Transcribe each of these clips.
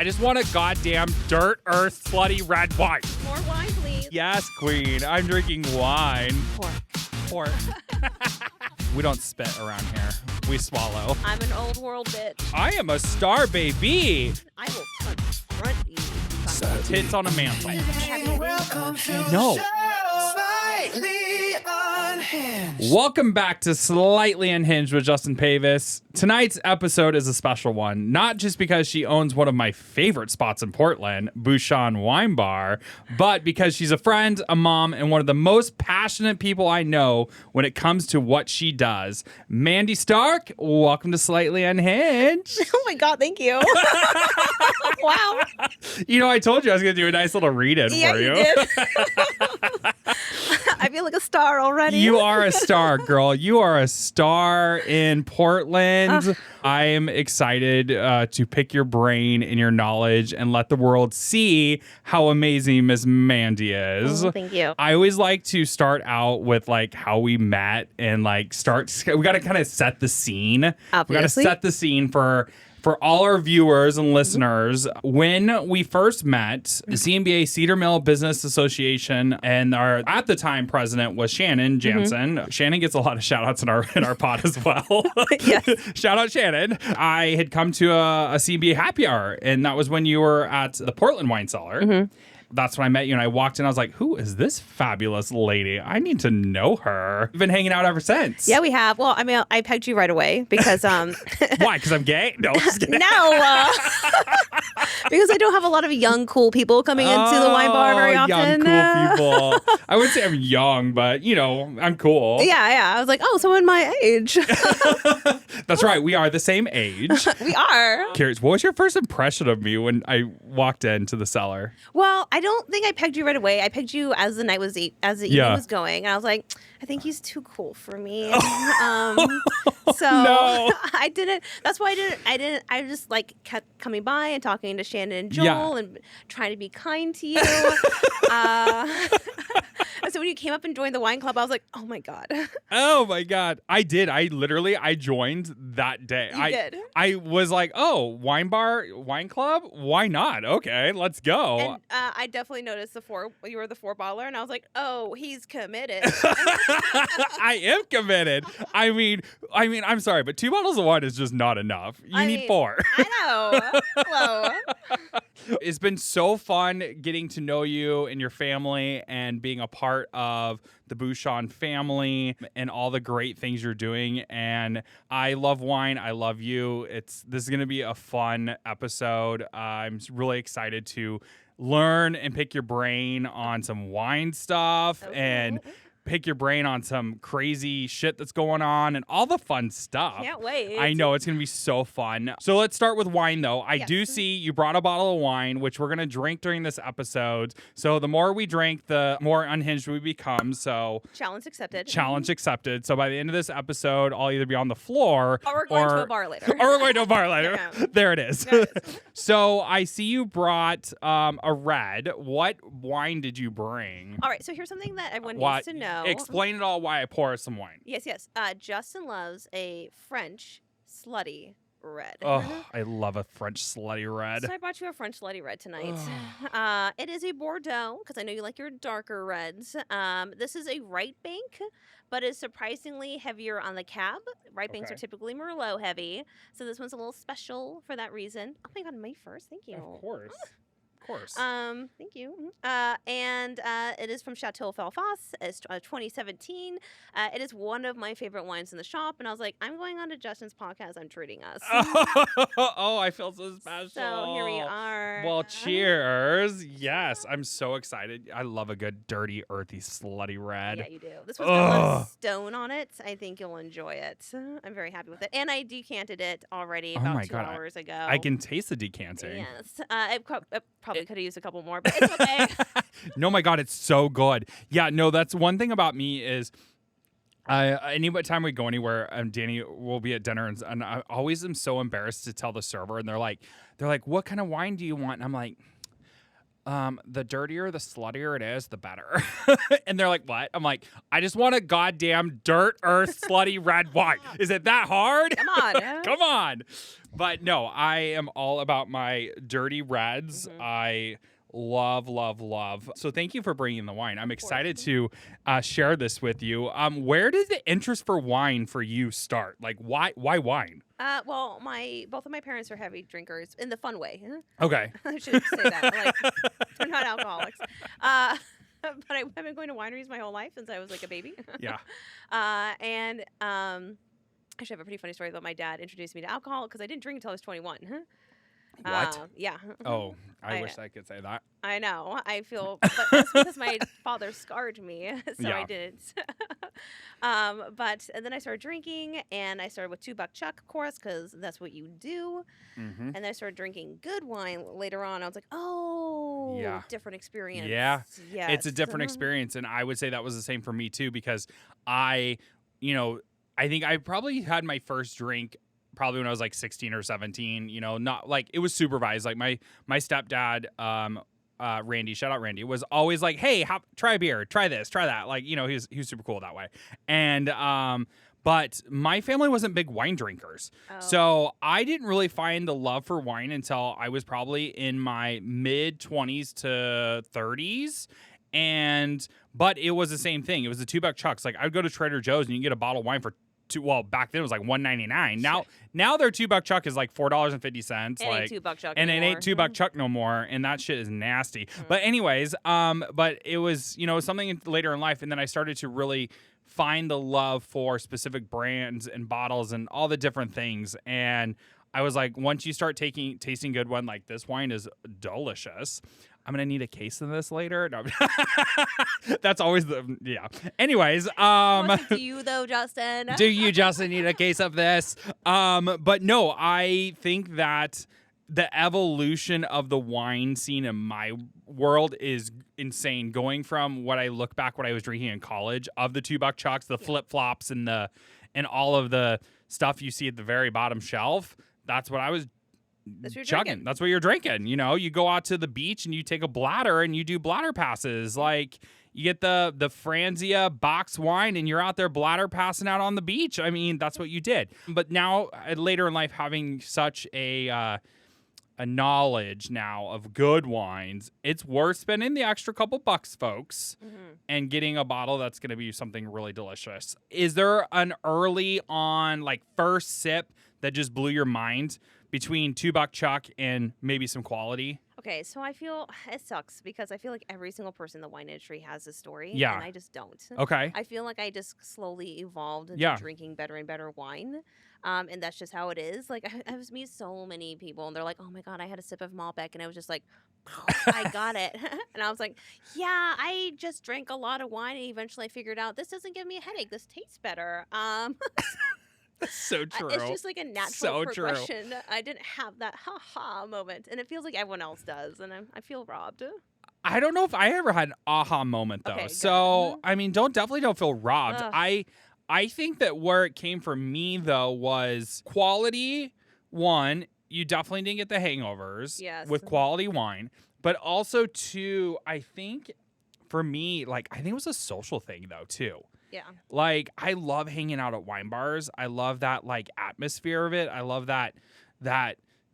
I just want a goddamn dirt, earth, slutty red wine. More wine, please. Yes, queen. I'm drinking wine. Pork. We don't spit around here. We swallow. I'm an old world bitch. I am a star, baby. I will confront you. Tits on a mantle. No. Welcome back to Slightly Unhinged with Justin Pavis. Tonight's episode is a special one, not just because she owns one of my favorite spots in Portland, Bushon Wine Bar, but because she's a friend, a mom, and one of the most passionate people I know when it comes to what she does. Mandy Stark, welcome to Slightly Unhinged. Oh my God, thank you. Wow. You know, I told you I was going to do a nice little read-in for you. Yeah, you did. I feel like a star already. You are a star, girl. You are a star in Portland. I am excited to pick your brain and your knowledge and let the world see how amazing Miss Mandy is. Oh, thank you. I always like to start out with like how we met and like we got to kind of set the scene. Obviously. We got to set the scene for all our viewers and listeners. When we first met, the CMBA Cedar Mill Business Association, and our at the time president was Shannon Jansen. Shannon gets a lot of shout outs in our pod as well. Yes. Shout out Shannon. I had come to a CMBA happy hour, and that was when you were at the Portland Wine Cellar. That's when I met you, and I walked in. I was like, who is this fabulous lady? I need to know her. We've been hanging out ever since. Yeah, we have. Well, I mean, I pegged you right away because Why? Because I'm gay? No, just kidding. No, because I don't have a lot of young, cool people coming into the wine bar very often. Young, cool people. I wouldn't say I'm young, but, you know, I'm cool. Yeah. I was like, oh, someone my age. That's right. We are the same age. We are. Curious, what was your first impression of me when I walked into the cellar? Well, I don't think I pegged you right away. I pegged you as the night was as the evening was going, and I was like, I think he's too cool for me. So No. I didn't. That's why I didn't. I just like kept coming by and talking to Shannon and Joel and trying to be kind to you. So when you came up and joined the wine club, I was like, oh my God. Oh my God. I did. I joined that day. You did. I was like, oh, wine bar, wine club? Why not? Okay, let's go. And I definitely noticed you were the 4-bottler, and I was like, oh, he's committed. I am committed. I mean, I'm sorry, but 2 bottles of wine is just not enough. You need 4. I know. Hello. It's been so fun getting to know you and your family and being a part of the Bushon family and all the great things you're doing. And I love wine. I love you. This is going to be a fun episode. I'm really excited to learn and pick your brain on some wine stuff and pick your brain on some crazy shit that's going on and all the fun stuff. Can't wait. I know, it's going to be so fun. So let's start with wine, though. I do see you brought a bottle of wine, which we're going to drink during this episode. So the more we drink, the more unhinged we become. So Challenge accepted. Challenge accepted. So by the end of this episode, I'll either be on the floor Or we're going to a bar later. Or we're going to a bar later. Yeah. There it is. There it is. So I see you brought a red. What wine did you bring? All right, so here's something that everyone needs to know. Explain it all why I pour some wine. Yes. Justin loves a French slutty red. Oh, I love a French slutty red. So I brought you a French slutty red tonight. It is a Bordeaux, because I know you like your darker reds. This is a right bank, but is surprisingly heavier on the cab. Right banks are typically Merlot heavy, so this one's a little special for that reason. Oh my God, May 1st, thank you. Of course. Thank you. And it is from Chateau Felfas. It's 2017. It is one of my favorite wines in the shop. And I was like, I'm going on to Justin's podcast. I'm treating us. Oh, I feel so special. So here we are. Well, cheers. Yes, I'm so excited. I love a good, dirty, earthy, slutty red. Yeah, you do. This one's got a lot of stone on it. I think you'll enjoy it. I'm very happy with it. And I decanted it already about 2 hours ago. I can taste the decanting. Yes. I probably could have used a couple more, but it's okay. No, my God, it's so good. Yeah, no, that's one thing about me is any time we go anywhere, Danny will be at dinner, and I always am so embarrassed to tell the server, and they're like, what kind of wine do you want? And I'm like, The dirtier, the sluttier it is, the better. And they're like, what? I'm like, I just want a goddamn dirt, earth, slutty red wine. Is it that hard? Come on. Come on. But no, I am all about my dirty reds. I love. So thank you for bringing the wine. I'm excited to share this with you. Where did the interest for wine for you start? Like, why wine? Well, both of my parents are heavy drinkers in the fun way. Okay. I should say that. Like, they're not alcoholics. But I've been going to wineries my whole life since I was like a baby. Yeah. And actually, I have a pretty funny story about my dad introduced me to alcohol because I didn't drink until I was 21. What? Yeah. Oh, I wish I could say that. I know. I feel, but that's because my father scarred me, so Yeah. I didn't. And then I started drinking, and I started with $2 Chuck, of course, because that's what you do. Mm-hmm. And then I started drinking good wine later on. I was like, oh, Yeah. different experience. Yeah. Yes. It's a different experience. And I would say that was the same for me too, because I think I probably had my first drink probably when I was like 16 or 17, not like it was supervised. Like my stepdad, Randy, shout out Randy, was always like, hey, try a beer, try this, try that. Like, he was super cool that way. And, but my family wasn't big wine drinkers. Oh. So I didn't really find the love for wine until I was probably in my mid 20s to 30s. But it was the same thing. It was the $2 Chucks. Like I'd go to Trader Joe's and you can get a bottle of wine for back then it was like $1.99. Now their $2 Chuck is like $4.50. It ain't $2 Chuck and anymore. it ain't $2 Chuck no more, and that shit is nasty. But anyways, but it was something later in life, and then I started to really find the love for specific brands and bottles and all the different things. And I was like, once you start tasting good one, like this wine is delicious. I'm going to need a case of this later. No. That's always yeah. Anyways. Do you though, Justin? Do you, Justin, need a case of this? But no, I think that the evolution of the wine scene in my world is insane. Going from what I look back, what I was drinking in college of the $2 Chucks, the flip flops and all of the stuff you see at the very bottom shelf. That's what I was chugging. That's what you're drinking. You go out to the beach and you take a bladder and you do bladder passes. Like you get the Franzia box wine and you're out there bladder passing out on the beach. I mean, that's what you did. But now later in life, having such a knowledge now of good wines, it's worth spending the extra couple bucks, folks, and getting a bottle that's going to be something really delicious. Is there an early on like first sip that just blew your mind between $2 Chuck and maybe some quality? Okay, so I feel it sucks because I feel like every single person in the wine industry has a story. Yeah. And I just don't. Okay. I feel like I just slowly evolved into drinking better and better wine. And that's just how it is. Like, I've met so many people, and they're like, oh my God, I had a sip of Malbec, and I was just like, I got it. And I was like, yeah, I just drank a lot of wine, and eventually I figured out this doesn't give me a headache. This tastes better. That's so true. It's just like a natural progression. I didn't have that ha-ha moment, and it feels like everyone else does, and I feel robbed. I don't know if I ever had an aha moment, though. Okay, so, I mean, definitely don't feel robbed. Ugh. I think that where it came for me, though, was quality. One, you definitely didn't get the hangovers with quality wine. But also, two, I think for me, like, I think it was a social thing, though, too. Yeah. Like, I love hanging out at wine bars. I love that, like, atmosphere of it. I love that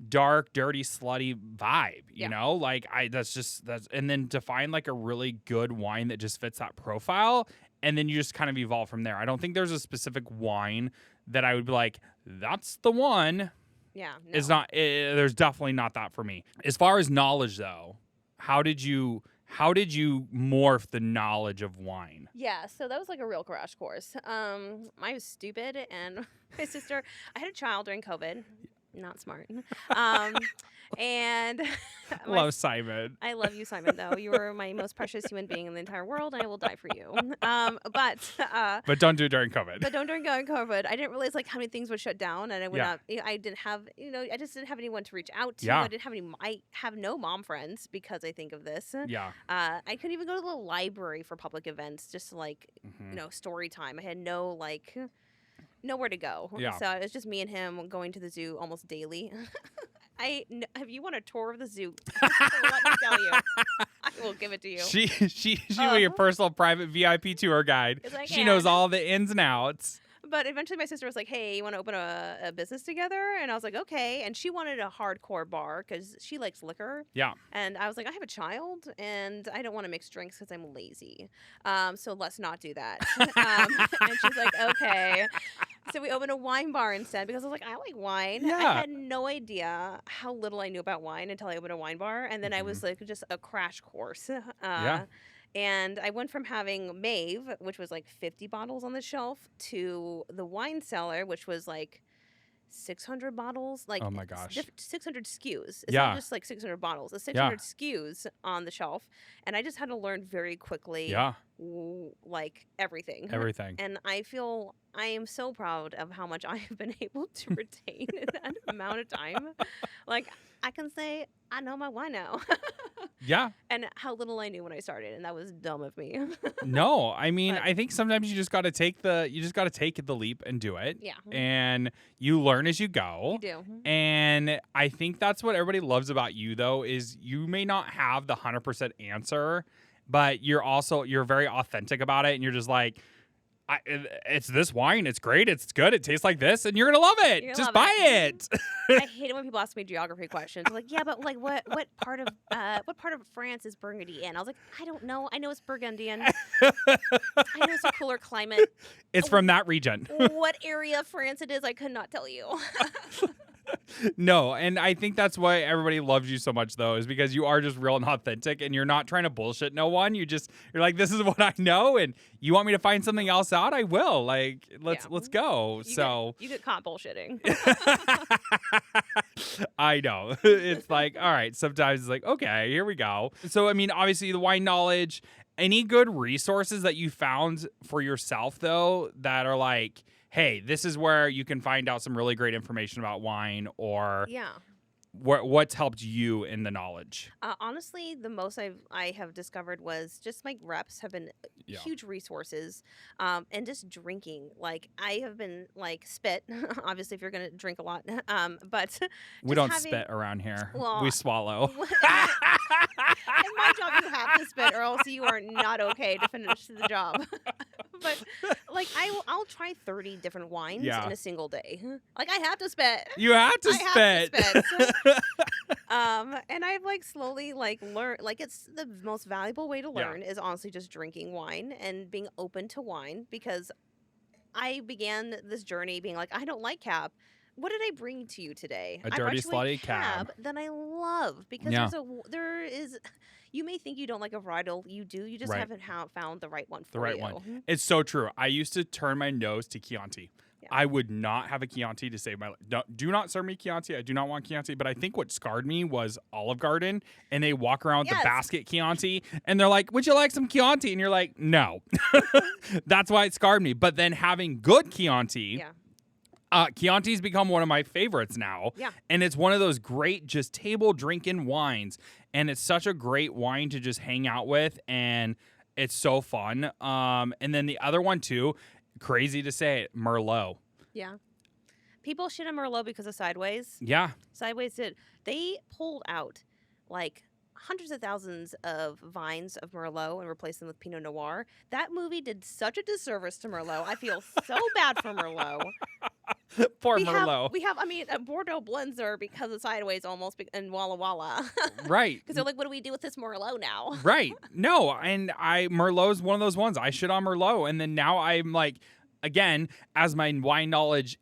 dark, dirty, slutty vibe, you know? Like, that's and then to find, like, a really good wine that just fits that profile, and then you just kind of evolve from there. I don't think there's a specific wine that I would be like, that's the one. Yeah. No. It's not, there's definitely not that for me. As far as knowledge, though, how did you morph the knowledge of wine? Yeah, so that was like a real crash course. I was stupid, and my sister, I had a child during COVID. Not smart. And love Simon. I love you, Simon, though. You are my most precious human being in the entire world, and I will die for you. But don't do it during COVID. But don't during COVID. I didn't realize like how many things would shut down, and I would not. I didn't have, I just didn't have anyone to reach out to. Yeah. I have no mom friends because I think of this. Yeah. I couldn't even go to the library for public events, just like story time. I had nowhere to go. Yeah. So it was just me and him going to the zoo almost daily. If you want a tour of the zoo, let me tell you, I will give it to you. She was your personal private VIP tour guide. She knows all the ins and outs. But eventually my sister was like, hey, you want to open a business together? And I was like, okay. And she wanted a hardcore bar because she likes liquor. Yeah. And I was like, I have a child and I don't want to mix drinks because I'm lazy. So let's not do that. And she's like, okay. So we opened a wine bar instead because I was like, I like wine. Yeah. I had no idea how little I knew about wine until I opened a wine bar. And then I was like just a crash course. And I went from having Maeve, which was like 50 bottles on the shelf, to the wine cellar, which was like 600 bottles. Like, oh my gosh. 600 SKUs. It's not just like 600 bottles. It's 600 Yeah. SKUs on the shelf. And I just had to learn very quickly, like everything. And I am so proud of how much I have been able to retain in that amount of time. Like, I can say I know my wine now. Yeah. And how little I knew when I started, and that was dumb of me. No, I mean, I think sometimes you just got to take the leap and do it. Yeah. And you learn as you go. You do. And I think that's what everybody loves about you, though, is you may not have the 100% answer, but you're very authentic about it, and you're just like, it's this wine. It's great. It's good. It tastes like this, and you're gonna love it. Just buy it. I hate it when people ask me geography questions. Like, yeah, but like, what part of France is Burgundy in? I was like, I don't know. I know it's Burgundian. I know it's a cooler climate. It's from that region. What area of France it is, I could not tell you. No, and I think that's why everybody loves you so much, though, is because you are just real and authentic, and you're not trying to bullshit no one. You're like, this is what I know, and you want me to find something else out? I will. Like, let's go. You get caught bullshitting. I know. It's like, all right. Sometimes it's like, okay, here we go. So, I mean, obviously the wine knowledge. Any good resources that you found for yourself, though, that are like, hey, this is where you can find out some really great information about wine, or what's helped you in the knowledge? Honestly, the most I have discovered was just my reps have been huge resources, and just drinking. Like, I have been like spit. Obviously, if you're gonna drink a lot, but we don't spit around here. Well, we swallow. In my job, you have to spit, or else you are not okay to finish the job. But like, I'll try 30 different wines in a single day. Like, I have to spit. You have to spit. And I've like slowly like learned, like, it's the most valuable way to learn is honestly just drinking wine and being open to wine, because I began this journey being like, I don't like cab. What did I bring to you today? A dirty, slutty cab that I love, because there is. You may think you don't like a varietal. You do. You just haven't found the right one for you. The right one. It's so true. I used to turn my nose to Chianti. Yeah. I would not have a Chianti to save my life. Do not serve me Chianti. I do not want Chianti. But I think what scarred me was Olive Garden, and they walk around with the basket Chianti, and they're like, would you like some Chianti? And you're like, no. That's why it scarred me. But then having good Chianti... Chianti's become one of my favorites now. Yeah. And it's one of those great just table drinking wines. And it's such a great wine to just hang out with. And it's so fun. And then the other one too, crazy to say it, Merlot. Yeah. People shit on Merlot because of Sideways. Yeah. Sideways they pulled out like hundreds of thousands of vines of Merlot and replaced them with Pinot Noir. That movie did such a disservice to Merlot. I feel so bad for Merlot. Poor Merlot. I mean, Bordeaux blends are because of Sideways almost, and Walla Walla. Right. Because they're like, what do we do with this Merlot now? Right. No, and Merlot's one of those ones. I shit on Merlot, and then now I'm like, again, as my wine knowledge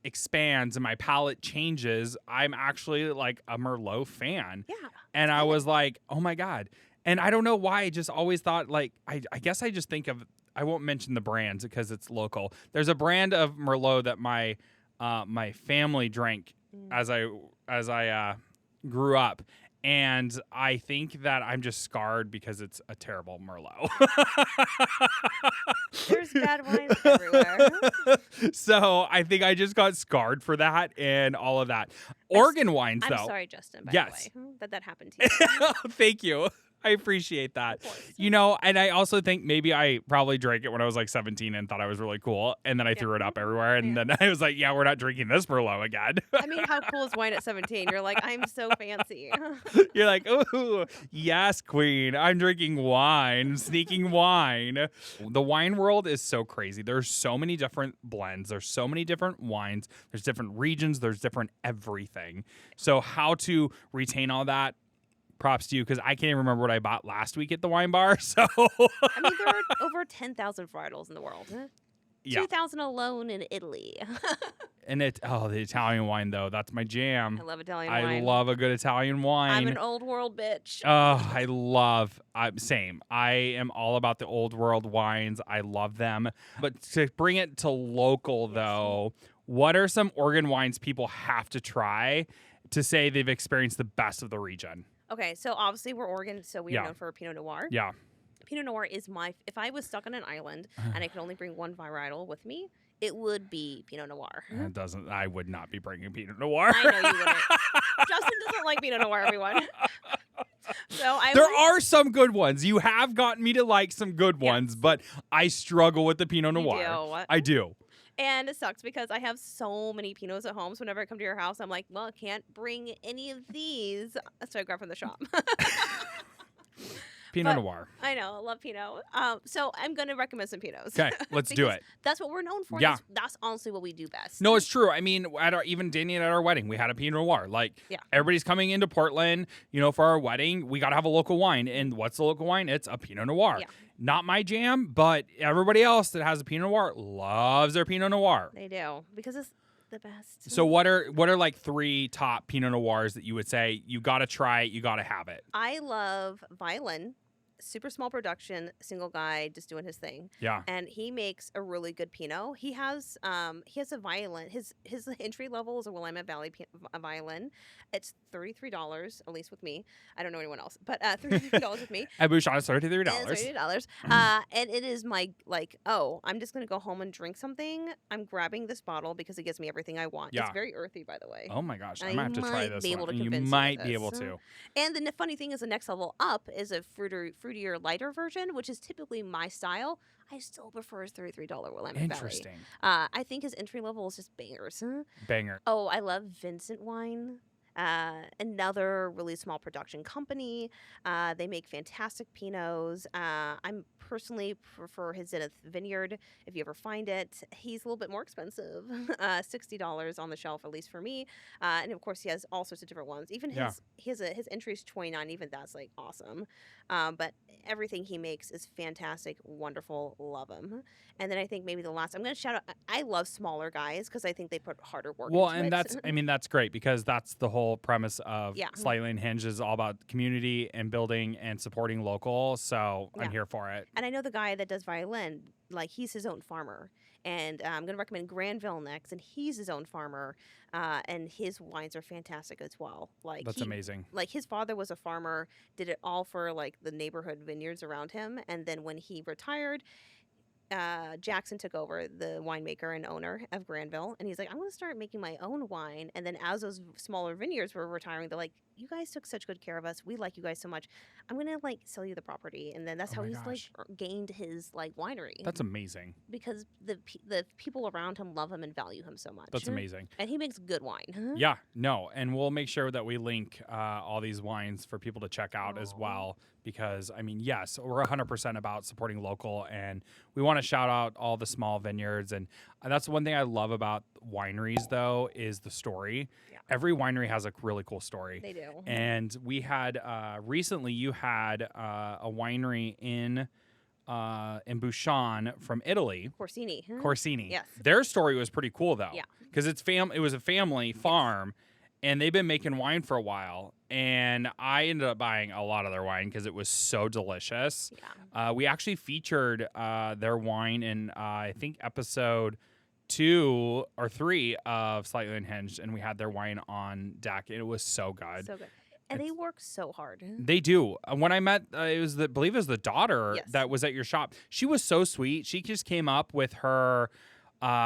expands and my palate changes, I'm actually like a Merlot fan. Yeah. And I was like, oh my God. And I don't know why. I just always thought, like, I guess I just think of, I won't mention the brands because it's local. There's a brand of Merlot that my family drank as I grew up. And I think that I'm just scarred because it's a terrible Merlot. There's bad wines everywhere. So I think I just got scarred for that and all of that. Oregon wines, though. I'm sorry, Justin, by the way, that happened to you. Thank you. I appreciate that. Of course. You know, and I also think maybe I probably drank it when I was like 17 and thought I was really cool. And then I threw it up everywhere. And then I was like, yeah, we're not drinking this Merlot again. I mean, how cool is wine at 17? You're like, I'm so fancy. You're like, oh, yes, queen. I'm drinking wine, sneaking wine. The wine world is so crazy. There's so many different blends. There's so many different wines. There's different regions. There's different everything. So how to retain all that, props to you, because I can't even remember what I bought last week at the wine bar. So I mean, there are over 10,000 varietals in the world. yeah. 2,000 alone in Italy. And the Italian wine, though, that's my jam. I love Italian wine. I love a good Italian wine. I'm an old world bitch. Same. I am all about the old world wines. I love them. But to bring it to local, though, what are some Oregon wines people have to try to say they've experienced the best of the region? Okay, so obviously we're Oregon, so we are known for Pinot Noir. Yeah. Pinot Noir is if I was stuck on an island and I could only bring one varietal with me, it would be Pinot Noir. I would not be bringing Pinot Noir. I know you wouldn't. Justin doesn't like Pinot Noir, everyone. There are some good ones. You have gotten me to like some good ones, but I struggle with the Pinot Noir. You do. I do. And it sucks because I have so many Pinots at home. So whenever I come to your house, I'm like, well, I can't bring any of these. So I grab from the shop. Pinot Noir. I know. I love Pinot. So I'm going to recommend some Pinots. Okay, let's do it. That's what we're known for. Yeah. That's honestly what we do best. No, it's true. I mean, even Danny and at our wedding, we had a Pinot Noir. Like, everybody's coming into Portland, for our wedding. We got to have a local wine. And what's the local wine? It's a Pinot Noir. Yeah. Not my jam, but everybody else that has a Pinot Noir loves their Pinot Noir. They do, because it's the best. So what are like 3 top Pinot Noirs that you would say you got to try it, you got to have it? I love Violin. Super small production, single guy just doing his thing. Yeah. And he makes a really good Pinot. He has a violin. His entry level is a Willamette Valley violin. It's $33, at least with me. I don't know anyone else, but $33 with me. At Bushon, it's $33. It's $33. And it is my I'm just gonna go home and drink something. I'm grabbing this bottle because it gives me everything I want. Yeah. It's very earthy, by the way. Oh my gosh, I might have to try this one. You You might be able to. And the funny thing is, the next level up is a fruitier, lighter version, which is typically my style. I still prefer his $33 Willamette Valley. Interesting. I think his entry level is just bangers. Banger. Oh, I love Vincent Wine. Another really small production company. They make fantastic Pinots. I'm personally prefer his Zenith Vineyard. If you ever find it, he's a little bit more expensive. $60 on the shelf, at least for me. And of course, he has all sorts of different ones. Even his entry is $29. Even that's like awesome. But everything he makes is fantastic, wonderful. Love him. And then I think maybe the last, I'm going to shout out. I love smaller guys because I think they put harder work. Well, into and it. that's great because that's the whole premise of Yeah. Slightly Unhinged is all about community and building and supporting local. So I'm here for it. And I know the guy that does violin, like he's his own farmer. And I'm going to recommend Granville next, and he's his own farmer, and his wines are fantastic as well. Like That's amazing. Like his father was a farmer, did it all for like the neighborhood vineyards around him, and then when he retired, Jackson took over, the winemaker and owner of Granville, and he's like, I'm going to start making my own wine. And then as those smaller vineyards were retiring, they're like, you guys took such good care of us. We like you guys so much. I'm going to like sell you the property. And then that's how he's like gained his like winery. That's amazing. Because the people around him love him and value him so much. That's amazing. And he makes good wine. Yeah, no. And we'll make sure that we link all these wines for people to check out as well. Because, I mean, yes, we're 100% about supporting local. And we want to shout out all the small vineyards. And that's one thing I love about wineries, though, is the story. Yeah. Every winery has a really cool story. They do. And we had recently, you had a winery in Bushon from Italy. Corsini. Yes. Their story was pretty cool, though. Yeah. Because it was a family farm, and they've been making wine for a while. And I ended up buying a lot of their wine because it was so delicious. Yeah. We actually featured their wine in, I think, episode 2 or 3 of Slightly Unhinged, and we had their wine on deck. It was so good. So good. And they work so hard. They do. When I met, I believe it was the daughter that was at your shop. She was so sweet. She just came up with her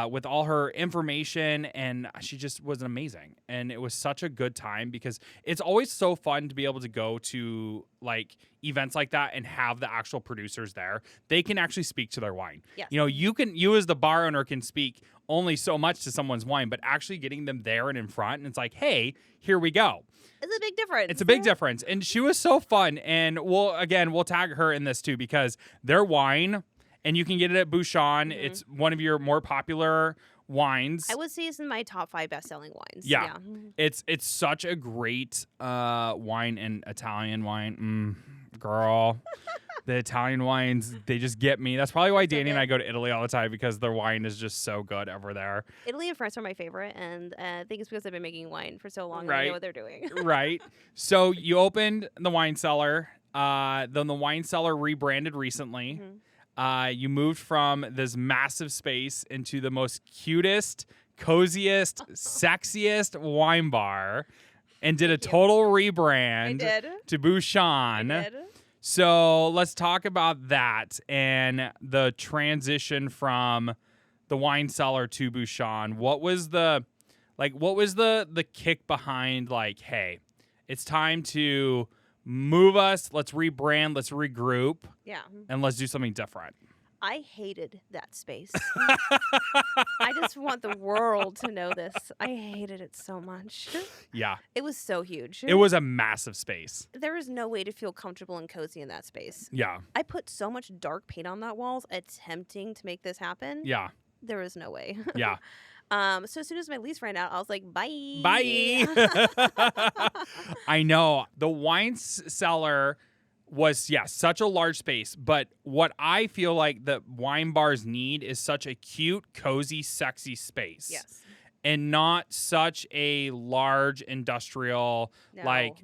with all her information, and she just was amazing. And it was such a good time because it's always so fun to be able to go to like events like that and have the actual producers there. They can actually speak to their wine. Yes. You know, you as the bar owner can speak only so much to someone's wine, but actually getting them there and in front, and it's like, hey, here we go. It's a big difference. It's a big difference. And she was so fun. And we'll tag her in this too, because their wine, and you can get it at Bushon. It's one of your more popular wines. I would say it's in my top 5 best-selling wines. Yeah. It's such a great wine, and Italian wine. Girl. The Italian wines, they just get me. That's probably why Danny and I go to Italy all the time, because their wine is just so good over there. Italy and France are my favorite, and I think it's because I've been making wine for so long and Right. I know what they're doing. Right. So you opened the wine cellar. Then the wine cellar rebranded recently. You moved from this massive space into the most cutest, coziest, sexiest wine bar, and did a total rebrand to Bushon. I did. So let's talk about that and the transition from the wine cellar to Bushon. What was the kick behind, like, hey, it's time to move us, let's rebrand, let's regroup, and let's do something different? I hated that space. I just want the world to know this. I hated it so much. Yeah. It was so huge. It was a massive space. There is no way to feel comfortable and cozy in that space. Yeah. I put so much dark paint on that walls attempting to make this happen. Yeah. There is no way. Yeah. So as soon as my lease ran out, I was like, bye. Bye. I know. The wine cellar was, such a large space. But what I feel like the wine bars need is such a cute, cozy, sexy space. Yes. And not such a large industrial, like,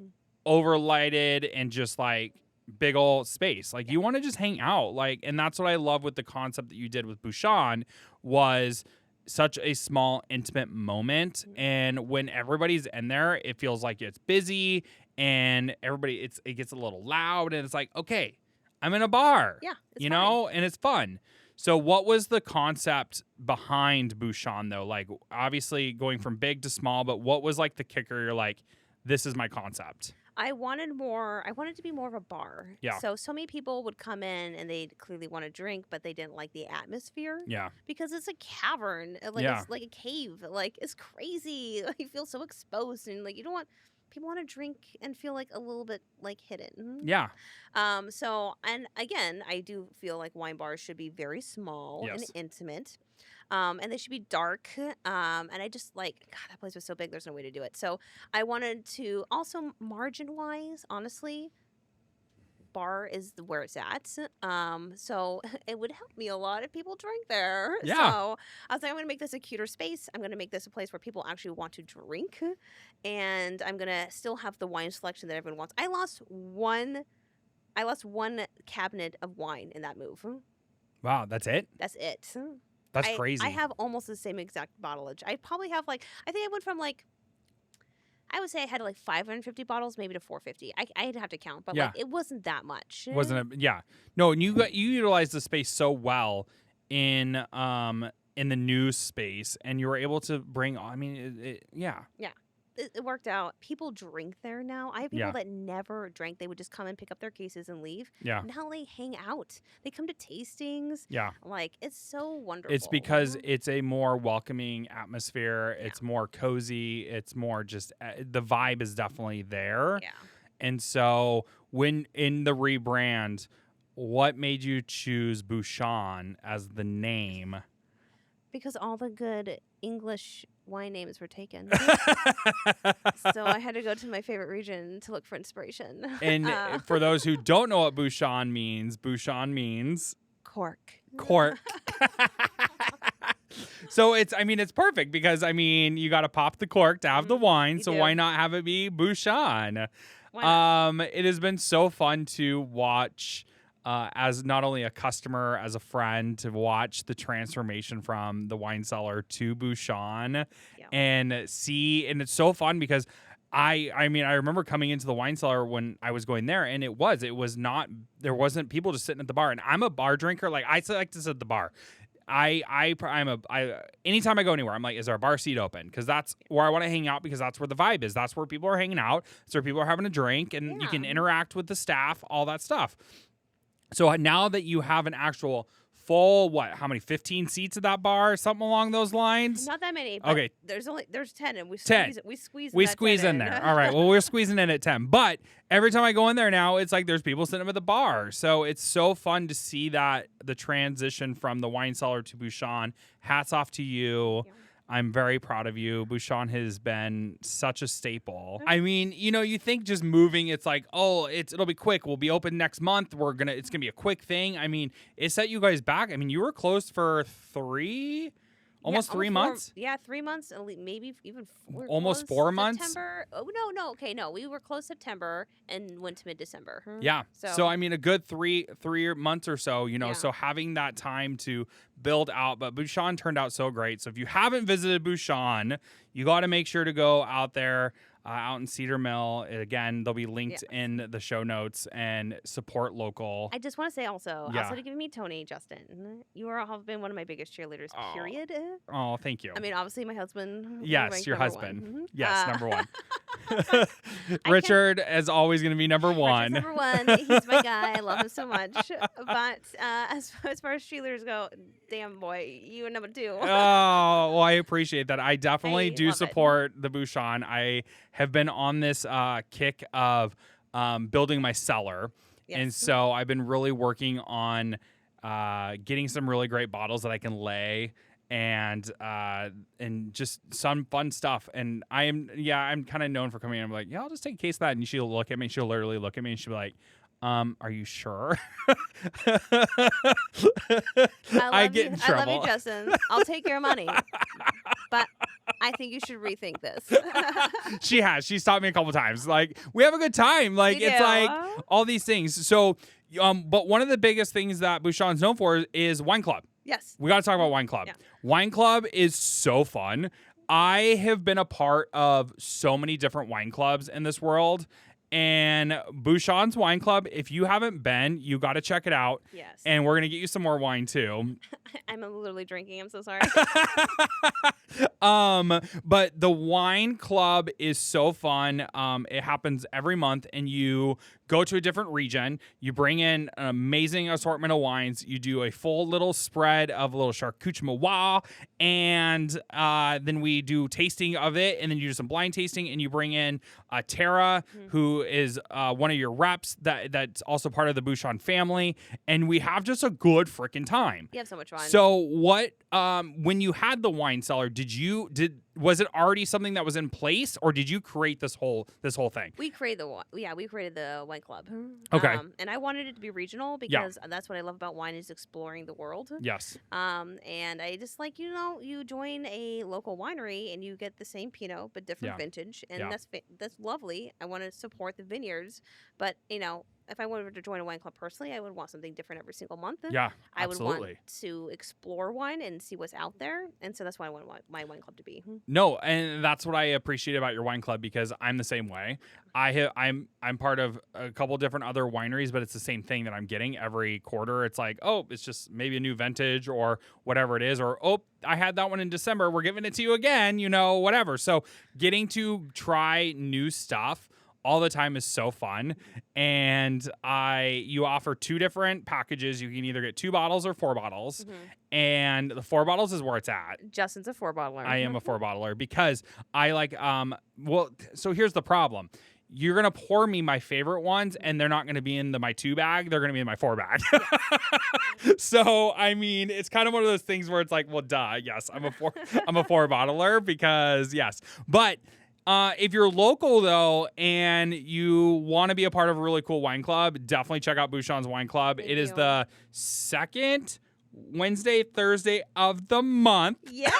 overlighted and just like big old space. Like, you want to just hang out. Like, and that's what I love with the concept that you did with Bushon, was such a small, intimate moment. And when everybody's in there, it feels like it's busy, and everybody, it gets a little loud, and it's like, okay, I'm in a bar. Yeah. You know, and it's fun. So what was the concept behind Bushon, though? Like, obviously going from big to small, but what was like the kicker? You're like, this is my concept. I wanted to be more of a bar. Yeah. So many people would come in and they clearly want to drink, but they didn't like the atmosphere. Yeah. Because it's a cavern. Like, it's like a cave. Like, it's crazy. Like, you feel so exposed, and like, you don't want people want to drink and feel like a little bit like hidden. Yeah. So, and again, I do feel like wine bars should be very small and intimate. And they should be dark. And I just like, God, that place was so big. There's no way to do it. So I wanted to also, margin wise, honestly, bar is where it's at. So it would help me a lot if people drink there. Yeah. So I was like, I'm going to make this a cuter space. I'm going to make this a place where people actually want to drink. And I'm going to still have the wine selection that everyone wants. I lost one cabinet of wine in that move. Wow, that's it? That's it. That's crazy. I have almost the same exact bottlage. I probably have I think I went from I would say I had 550 bottles, maybe to 450. I'd have to count, but it wasn't that much. Wasn't it? Yeah. No, and you utilized the space so well in the news space, and you were able to bring. I mean, yeah. It worked out. People drink there now. I have people that never drank. They would just come and pick up their cases and leave. Yeah. Now they hang out. They come to tastings. Yeah. Like, it's so wonderful. It's because it's a more welcoming atmosphere. It's more cozy. It's more just the vibe is definitely there. Yeah. And so when in the rebrand, what made you choose Bushon as the name? Because all the good English wine names were taken. So I had to go to my favorite region to look for inspiration. And for those who don't know what Bushon means cork. Cork. So it's perfect because you got to pop the cork to have the wine. So why not have it be Bushon? It has been so fun to watch as not only a customer, as a friend, to watch the transformation from the wine cellar to Bushon and see. And it's so fun because I remember coming into the wine cellar when I was going there, and there wasn't people just sitting at the bar. And I'm a bar drinker. Like, I like to sit at the bar. anytime I go anywhere, I'm like, is there a bar seat open? Because that's where I want to hang out, because that's where the vibe is. That's where people are hanging out. That's where people are having a drink, and you can interact with the staff, all that stuff. So now that you have an actual full, how many, 15 seats at that bar, something along those lines? Not that many. But okay. There's 10, and we 10. squeeze in there. All right. Well, we're squeezing in at 10. But every time I go in there now, it's like there's people sitting up at the bar. So it's so fun to see that the transition from the wine cellar to Bushon. Hats off to you. Yeah. I'm very proud of you. Bushon has been such a staple. I mean, you think just moving, it's like, it'll be quick. We'll be open next month. It's gonna be a quick thing. I mean, it set you guys back. I mean, you were closed for almost 3 months. 3 months, maybe even almost 4 months. September. Oh no. Okay, no, we were closed September and went to mid-December. Yeah. So I mean, a good three months or so. So having that time to build out. But Bushon turned out so great. So if you haven't visited Bushon, you got to make sure to go out there. Out in Cedar Mill. Again, they'll be linked in the show notes, and support local. I just want to say also to give me Tony, Justin, you have been one of my biggest cheerleaders, period. Oh, thank you. I mean, obviously my husband. Yes, your husband. Mm-hmm. Yes, number one. Richard is always going to be number one. Number one. He's my guy. I love him so much. But as far as cheerleaders go, damn boy, you are number 2. Oh, well, I appreciate that. I definitely do support the Bushon. I have been on this kick of building my cellar. Yes. And so I've been really working on getting some really great bottles that I can lay, and just some fun stuff. And I'm kind of known for coming in. I'm like, I'll just take a case of that. And she'll look at me. She'll literally look at me and she'll be like, are you sure? I get in trouble. I love you, Justin. I'll take your money. But I think you should rethink this. She has. She's taught me a couple times. Like, we have a good time. Like, it's like all these things. So, but one of the biggest things that Bushon's known for is wine club. Yes. We got to talk about wine club. Yeah. Wine club is so fun. I have been a part of so many different wine clubs in this world. And Bushon's Wine Club, if you haven't been, you got to check it out. Yes. And we're going to get you some more wine, too. I'm literally drinking. I'm so sorry. But the wine club is so fun. It happens every month, and you go to a different region. You bring in an amazing assortment of wines. You do a full little spread of a little charcuterie, and then we do tasting of it, and then you do some blind tasting, and you bring in Tara, who is one of your reps that's also part of the Bushon family, and we have just a good freaking time. You have so much fun. So what, when you had the wine cellar, was it already something that was in place, or did you create this whole thing? We created the wine club. Okay. And I wanted it to be regional because that's what I love about wine, is exploring the world. Yes. And I just like, you join a local winery and you get the same Pinot but different vintage, and that's lovely. I want to support the vineyards, but if I wanted to join a wine club personally, I would want something different every single month. Yeah, I absolutely. would want to explore wine and see what's out there, and so that's what I want my wine club to be. No, and that's what I appreciate about your wine club, because I'm the same way. I'm part of a couple different other wineries, but it's the same thing that I'm getting every quarter. It's like, it's just maybe a new vintage or whatever it is, or I had that one in December, we're giving it to you again, whatever. So getting to try new stuff all the time is so fun. And you offer 2 different packages. You can either get 2 bottles or 4 bottles. And the 4 bottles is where it's at. Justin's a 4-bottler. I am a 4-bottler because I like, so here's the problem. You're going to pour me my favorite ones, and they're not going to be in my 2 bag. They're going to be in my 4 bag. So, I mean, it's kind of one of those things where it's like, well, duh. Yes, I'm a 4-bottler because yes. But if you're local, though, and you want to be a part of a really cool wine club, definitely check out Bushon's Wine Club. It is the second Wednesday, Thursday of the month. Yes.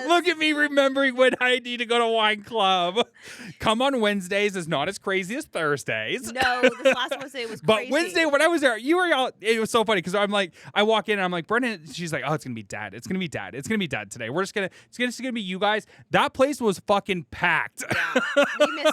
Look at me remembering when I need to go to wine club. Come on Wednesdays is not as crazy as Thursdays. No, this last Wednesday was crazy. But Wednesday, when I was there, you were all, it was so funny because I'm like, I walk in and I'm like, Brendan, she's like, it's going to be dad. It's going to be dad. It's going to be dad today. It's going to be you guys. That place was fucking packed. Yeah.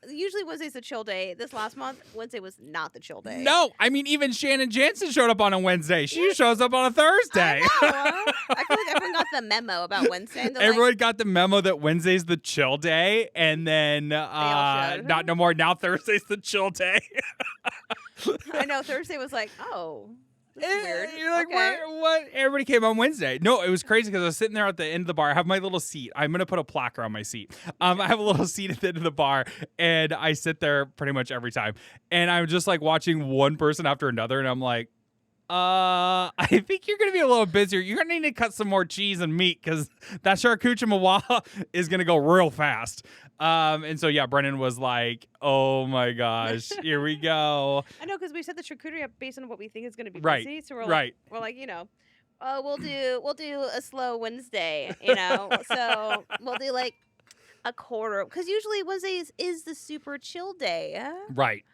Usually Wednesday's a chill day. This last month, Wednesday was not the chill day. No, I mean, even Shannon Jansen showed up on a Wednesday. She shows shows up on a Thursday. I know. I feel like everyone got the memo about Wednesday. And Everyone got the memo that Wednesday's the chill day, and then all should. not no more. Now Thursday's the chill day. I know Thursday was like, oh, this is weird. You're like, okay. what? Everybody came on Wednesday. No, it was crazy because I was sitting there at the end of the bar. I have my little seat. I'm gonna put a placard on my seat. I have a little seat at the end of the bar, and I sit there pretty much every time. And I'm just like watching one person after another, and I'm like, I think you're gonna be a little busier. You're gonna need to cut some more cheese and meat because that charcuterie mawa is gonna go real fast. And so yeah, Brennan was like, "Oh my gosh, here we go." I know because we set the charcuterie up based on what we think is going to be Right, busy. So we're right. like, we'll do a slow Wednesday, So we'll do like a quarter because usually Wednesdays is the super chill day. Right.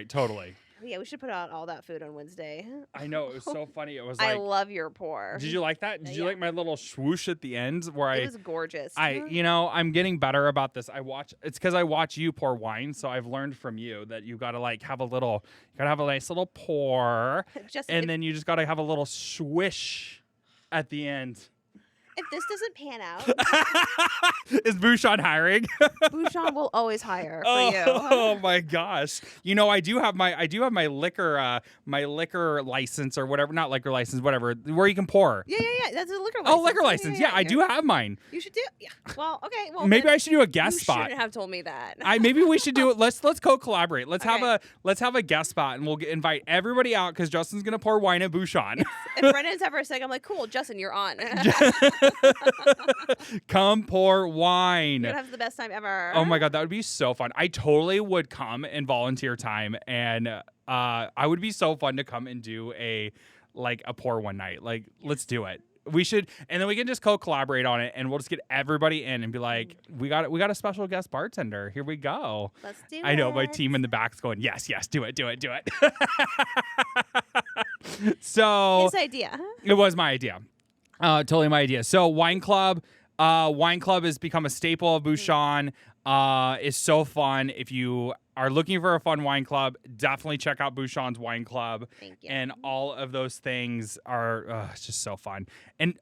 Totally. Yeah, we should put out all that food on Wednesday. I know, it was so funny. It was I like, love your pour. did you like that? Did you like my little swoosh at the end where It was gorgeous. I'm getting better about this. It's because I watch you pour wine, so I've learned from you that you gotta have a nice little pour, and then you just gotta have a little swish at the end. If this doesn't pan out, Is Bushon hiring? Bouchon will always hire for you. Oh my gosh! I do have my liquor license or whatever, not liquor license, whatever, where you can pour. Yeah. That's a liquor license. Oh, liquor license. Yeah, I do have mine. You should do. Yeah. Well, okay. Well, maybe I should do a guest you spot. You shouldn't have told me that. Maybe we should do it. Let's co-collaborate. Let's Okay. have a guest spot, and we'll invite everybody out because Justin's gonna pour wine at Bushon. If Brennan's ever sick, I'm like, cool, Justin, you're on. Come pour wine. You're gonna have the best time ever. Oh my god, that would be so fun. I totally would come and volunteer time, and I would be so fun to come and do a pour one night. Like, let's do it. We should, and then we can just co-collaborate on it, and we'll just get everybody in and be like, we got a special guest bartender. Here we go. Let's do it. I know my team in the back's going, yes, do it. So His idea. it was my idea. Totally my idea. So Wine Club has become a staple of Bushon. Is so fun. If you are looking for a fun wine club, definitely check out Bushon's Wine Club. Thank you. And all of those things are it's just so fun. And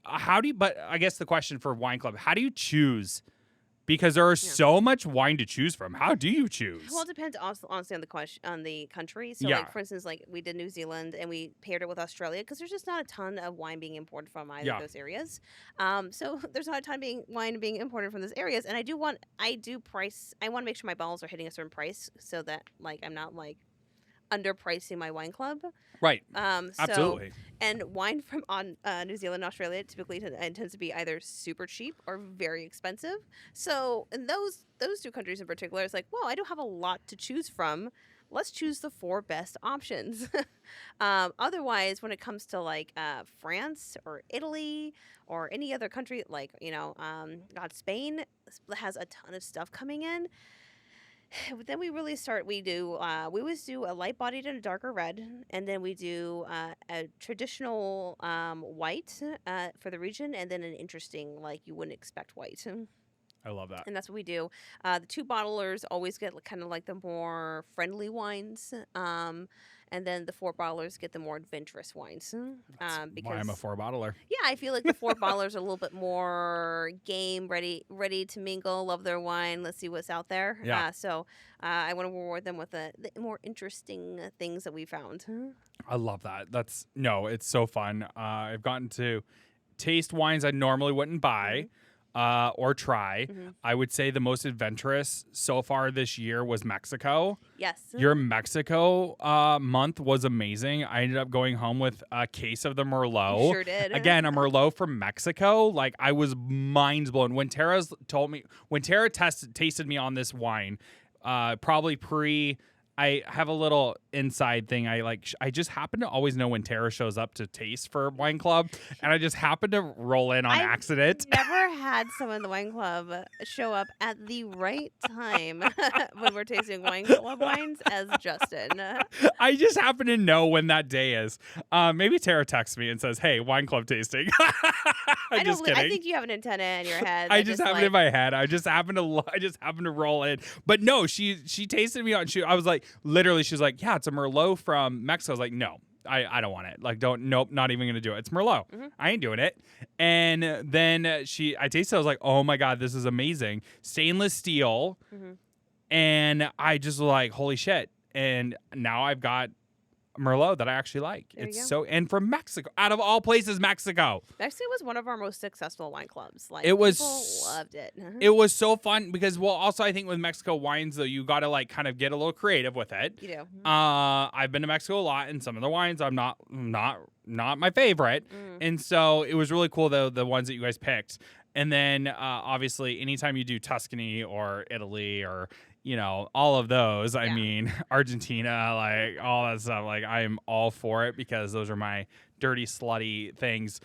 but I guess the question for Wine Club, how do you choose? Because there is so much wine to choose from. How do you choose? Well, it depends honestly on the country. So, Yeah. like for instance, like we did New Zealand and we paired it with Australia because there's just not a ton of wine being imported from either of those areas. So there's not a ton wine being imported from those areas, and I want to make sure my bottles are hitting a certain price so that I'm not underpricing my wine club. Right. So, Absolutely. and wine from New Zealand and Australia typically tends to be either super cheap or very expensive. So in those two countries in particular, it's like, well, I don't have a lot to choose from. Let's choose the 4 best options. Otherwise, when it comes to France or Italy or any other country, Spain has a ton of stuff coming in. Then we really start. We always do a light bodied and a darker red, and then we do a traditional white for the region, and then an interesting you wouldn't expect white. I love that. And that's what we do. The 2 bottlers always get kind of the more friendly wines, and then the 4 bottlers get the more adventurous wines. Because why I'm a 4 bottler. Yeah, I feel like the 4 bottlers are a little bit more game, ready to mingle, love their wine. Let's see what's out there. Yeah. So I want to reward them with the more interesting things that we found. I love that. It's so fun. I've gotten to taste wines I normally wouldn't buy. Or try. Mm-hmm. I would say the most adventurous so far this year was Mexico. Yes. Your Mexico month was amazing. I ended up going home with a case of the Merlot. You sure did. Again, a Merlot from Mexico. I was mind blown. When Tara tasted me on this wine, probably I have a little inside thing. I just happen to always know when Tara shows up to taste for Wine Club, and I just happen to roll in on accident. Never had someone in the Wine Club show up at the right time when we're tasting Wine Club wines as Justin. I just happen to know when that day is. Maybe Tara texts me and says, "Hey, Wine Club tasting." I'm just kidding. I think you have an antenna in your head. I just have it in my head. I just happen to roll in. But no, she tasted me on. I was like, literally, she's like, "Yeah, it's a Merlot from Mexico." I was like, "No, I don't want it. Like, nope, not even gonna do it. It's Merlot. Mhm. I ain't doing it. And then I tasted it. I was like, oh my God, this is amazing. Stainless steel. Mhm. And I just was like, holy shit. And now I've got Merlot that I actually like. There you It's go. so, and from Mexico, out of all places, Mexico. Mexico was one of our most successful wine clubs. Like, It was people loved it. It was so fun because, well, also I think with Mexico wines though, you got to like kind of get a little creative with it. You do. I've been to Mexico a lot, and some of the wines I'm not my favorite, Mm. and so it was really cool though the ones that you guys picked. And then obviously, anytime you do Tuscany or Italy or all of those, I mean Argentina, like all that stuff, like I am all for it because those are my dirty slutty things.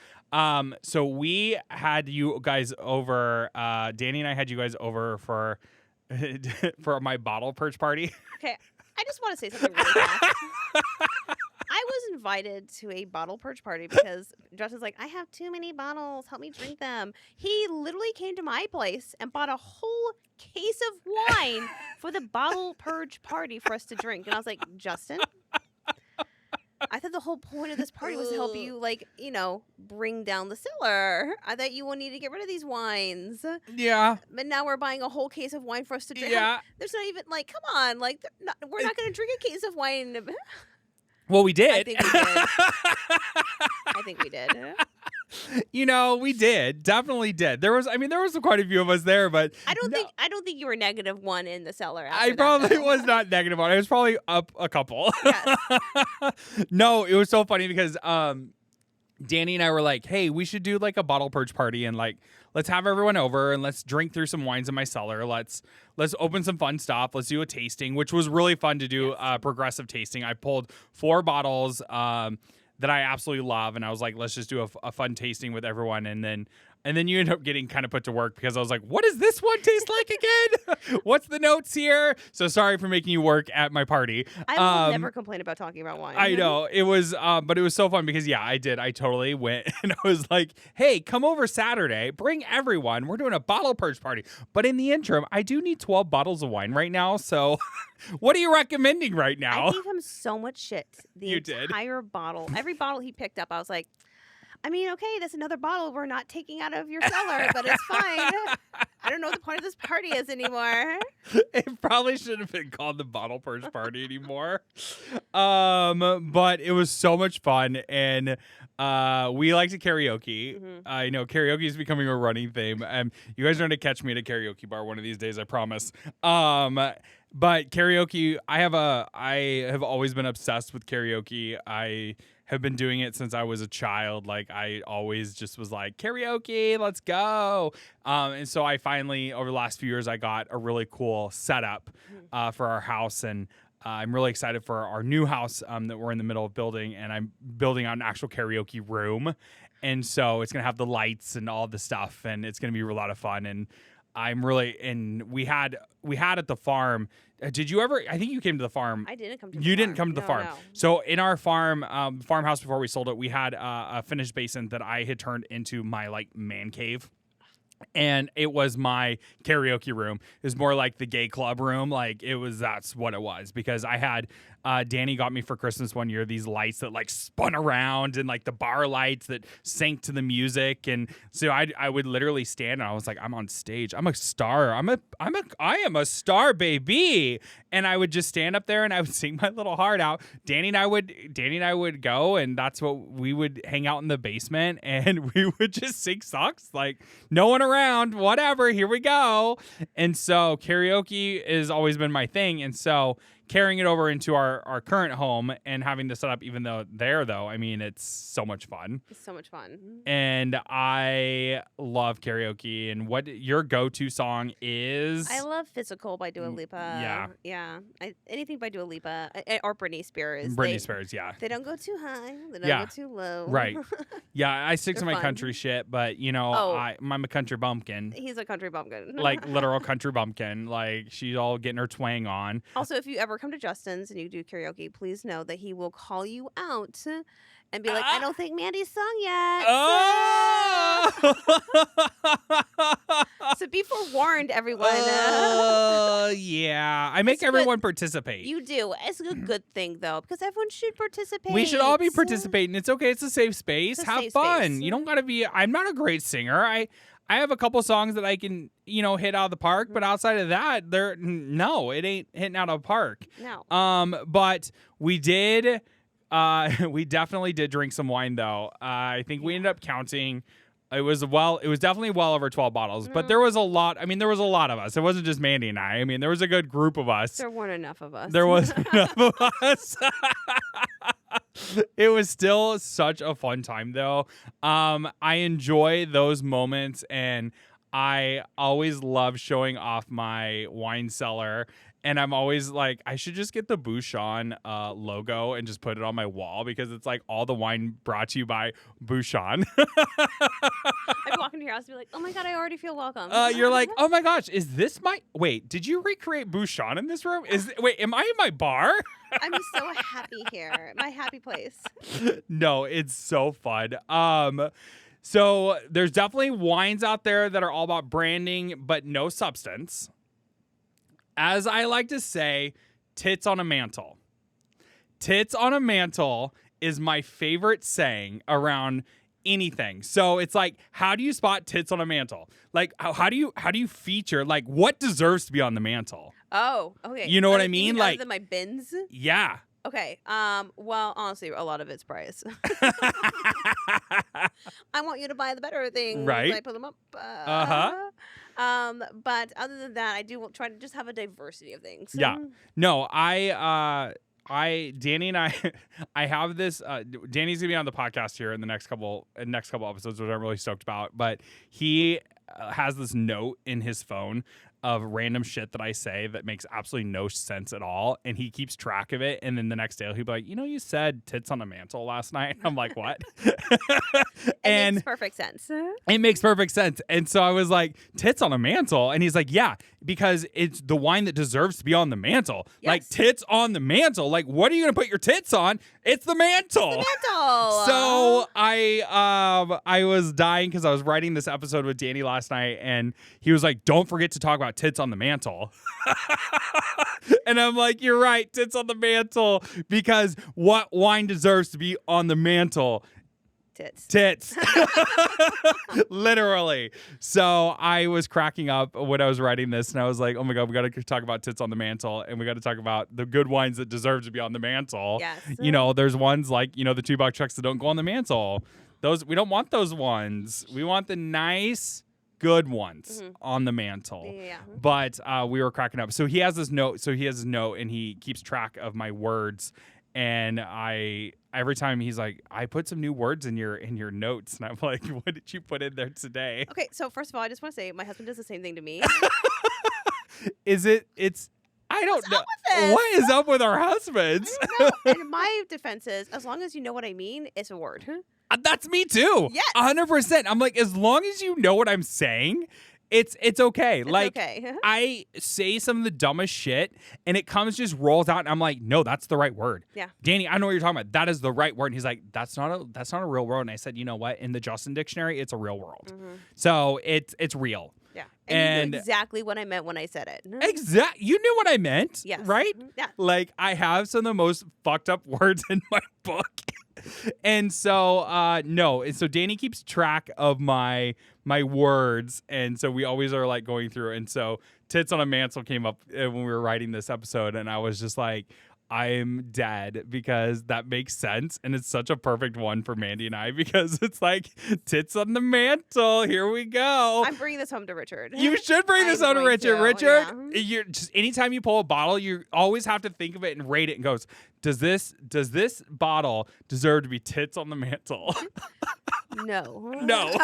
So we had you guys over. Danny and I had you guys over for for my bottle purge party. Okay, I just want to say something really fast. I was invited to a bottle purge party because Justin's like, I have too many bottles. Help me drink them. He literally came to my place and bought a whole case of wine for the bottle purge party for us to drink. And I was like, Justin, I thought the whole point of this party was to help you, like, bring down the cellar. I thought you will need to get rid of these wines. Yeah. But now we're buying a whole case of wine for us to drink. Yeah. There's not even, like, come on. Like, we're not going to drink a case of wine. Well, we did. I think we did. I think we did. We did. Definitely did. There was quite a few of us there, but I don't think you were -1 in the cellar. I probably was not -1. I was probably up a couple. Yes. No, it was so funny because Danny and I were like, hey, we should do like a bottle purge party and like let's have everyone over and let's drink through some wines in my cellar. Let's open some fun stuff. Let's do a tasting, which was really fun to do. Progressive tasting. I pulled 4 bottles that I absolutely love, and I was like, let's just do a fun tasting with everyone, and then you end up getting kind of put to work because I was like, what does this one taste like again? What's the notes here? So sorry for making you work at my party. I will never complain about talking about wine. I know. It was, but it was so fun because, I did. I totally went and I was like, hey, come over Saturday. Bring everyone. We're doing a bottle purge party. But in the interim, I do need 12 bottles of wine right now. So what are you recommending right now? I gave him so much shit. The entire bottle. Every bottle he picked up, I was like, I mean, okay, that's another bottle we're not taking out of your cellar, but it's fine. I don't know what the point of this party is anymore. It probably shouldn't have been called the bottle purge party anymore. But it was so much fun, and we like to karaoke. Mm-hmm. I know karaoke is becoming a running theme. You guys are going to catch me at a karaoke bar one of these days, I promise. But karaoke, I have always been obsessed with karaoke. I have been doing it since I was a child. Like I always just was like, karaoke, let's go. And so I finally, over the last few years, I got a really cool setup for our house. And I'm really excited for our new house that we're in the middle of building. And I'm building out an actual karaoke room. And so it's going to have the lights and all the stuff. And it's going to be a lot of fun. And we had at the farm. Did you ever? I think you came to the farm. I didn't come to the farm. You didn't come to the farm. No. So in our farmhouse before we sold it, we had a finished basin that I had turned into my like man cave. And it was my karaoke room. It was more like the gay club room. Like that's what it was, because I had Danny got me for Christmas one year these lights that like spun around, and like the bar lights that sank to the music. And so I would literally stand and I was like, I'm on stage. I'm a star. I am a star, baby. And I would just stand up there and I would sing my little heart out. Danny and I would go, and that's what we would hang out in the basement, and we would just sing songs like no one around, whatever, here we go. And so karaoke has always been my thing. And so carrying it over into our current home and having to set up even though I mean, it's so much fun. It's so much fun. And I love karaoke. And what your go-to song is? I love Physical by Dua Lipa. Yeah. Anything by Dua Lipa or Britney Spears. Spears, yeah. They don't go too high. They don't go too low. Right. Yeah, I stick to my fun. country shit, but I'm a country bumpkin. He's a country bumpkin. Like literal country bumpkin. Like she's all getting her twang on. Also, if you ever come to Justin's and you do karaoke, please know that he will call you out and be like, I don't think Mandy's sung yet. Oh! So be forewarned, everyone. Yeah. I make It's everyone participate. You do. It's a good thing, though, because everyone should participate. We should all be participating. It's okay. It's a safe space. It's a Have safe fun. space. You don't got to be. I'm not a great singer. I have a couple songs that I can, hit out of the park, but outside of that, it ain't hitting out of the park. No. But we did. We definitely did drink some wine, though. I think we ended up counting. It was definitely well over 12 bottles, but there was a lot. I mean, there was a lot of us. It wasn't just Mandy and I. I mean, there was a good group of us. There weren't enough of us. There was enough of us. It was still such a fun time, though. I enjoy those moments, and I always love showing off my wine cellar. And I'm always like, I should just get the Bushon logo and just put it on my wall because it's like all the wine brought to you by Bushon. I'd walk into your house and be like, oh my God, I already feel welcome. You're like, oh my gosh, is this wait, did you recreate Bushon in this room? Am I in my bar? I'm so happy here. My happy place. No, it's so fun. So there's definitely wines out there that are all about branding, but no substance. As I like to say, tits on a mantle. Tits on a mantle is my favorite saying around anything. So it's like, how do you spot tits on a mantle? Like, how do you feature, like, what deserves to be on the mantle? Oh, okay. You know what I mean? Like, Like, other than my bins? yeah. Okay. Well, honestly, a lot of it's price. I want you to buy the better things. Right. I put them up. Uh-huh. But other than that, I do try to just have a diversity of things. Yeah. No, Danny and I have this, Danny's gonna be on the podcast here in the next couple episodes, which I'm really stoked about, but he has this note in his phone of random shit that I say that makes absolutely no sense at all, and he keeps track of it, and then the next day he'll be like, you said tits on a mantle last night. I'm like, what? It makes perfect sense. It makes perfect sense. And so I was like, tits on a mantle? And he's like, yeah, because it's the wine that deserves to be on the mantle. Yes. Like, tits on the mantle. Like, what are you going to put your tits on? It's the mantle. It's the mantle. So I was dying because I was writing this episode with Danny last night, and he was like, don't forget to talk about tits on the mantle. And I'm like, you're right, tits on the mantle, because what wine deserves to be on the mantle? Tits. Literally. So I was cracking up when I was writing this, and I was like, oh my God, we got to talk about tits on the mantle, and we got to talk about the good wines that deserve to be on the mantle. Yes. There's ones like, the $2 trucks that don't go on the mantle. Those, we don't want those ones. We want the nice, good ones on the mantle. Yeah. But we were cracking up. So he has this note. And he keeps track of my words. And every time he's like, I put some new words in your notes, and I'm like, what did you put in there today? Okay, so first of all, I just want to say my husband does the same thing to me. I don't know. What is up with our husbands? I don't know. And my defense is, as long as you know what I mean, it's a word. That's me too. Yes. 100%. I'm like, as long as you know what I'm saying, it's okay. Like, okay. I say some of the dumbest shit, and it just rolls out, and I'm like, no, that's the right word. Yeah. Danny, I know what you're talking about. That is the right word. And he's like, that's not a real word. And I said, you know what? In the Justin dictionary, it's a real world. Mm-hmm. So it's real. Yeah. And you knew exactly what I meant when I said it. You knew what I meant. Yes. Right? Yeah. Like, I have some of the most fucked up words in my book. And so, no. And so Danny keeps track of my words. And so we always are like going through. And so tits on a mantle came up when we were writing this episode. And I was just like, I'm dead, because that makes sense. And it's such a perfect one for Mandy and I, because it's like tits on the mantle. Here we go. I'm bringing this home to Richard. You should bring this home to Richard. Richard, yeah. You're just, anytime you pull a bottle, you always have to think of it and rate it and goes, does this bottle deserve to be tits on the mantle? No. No.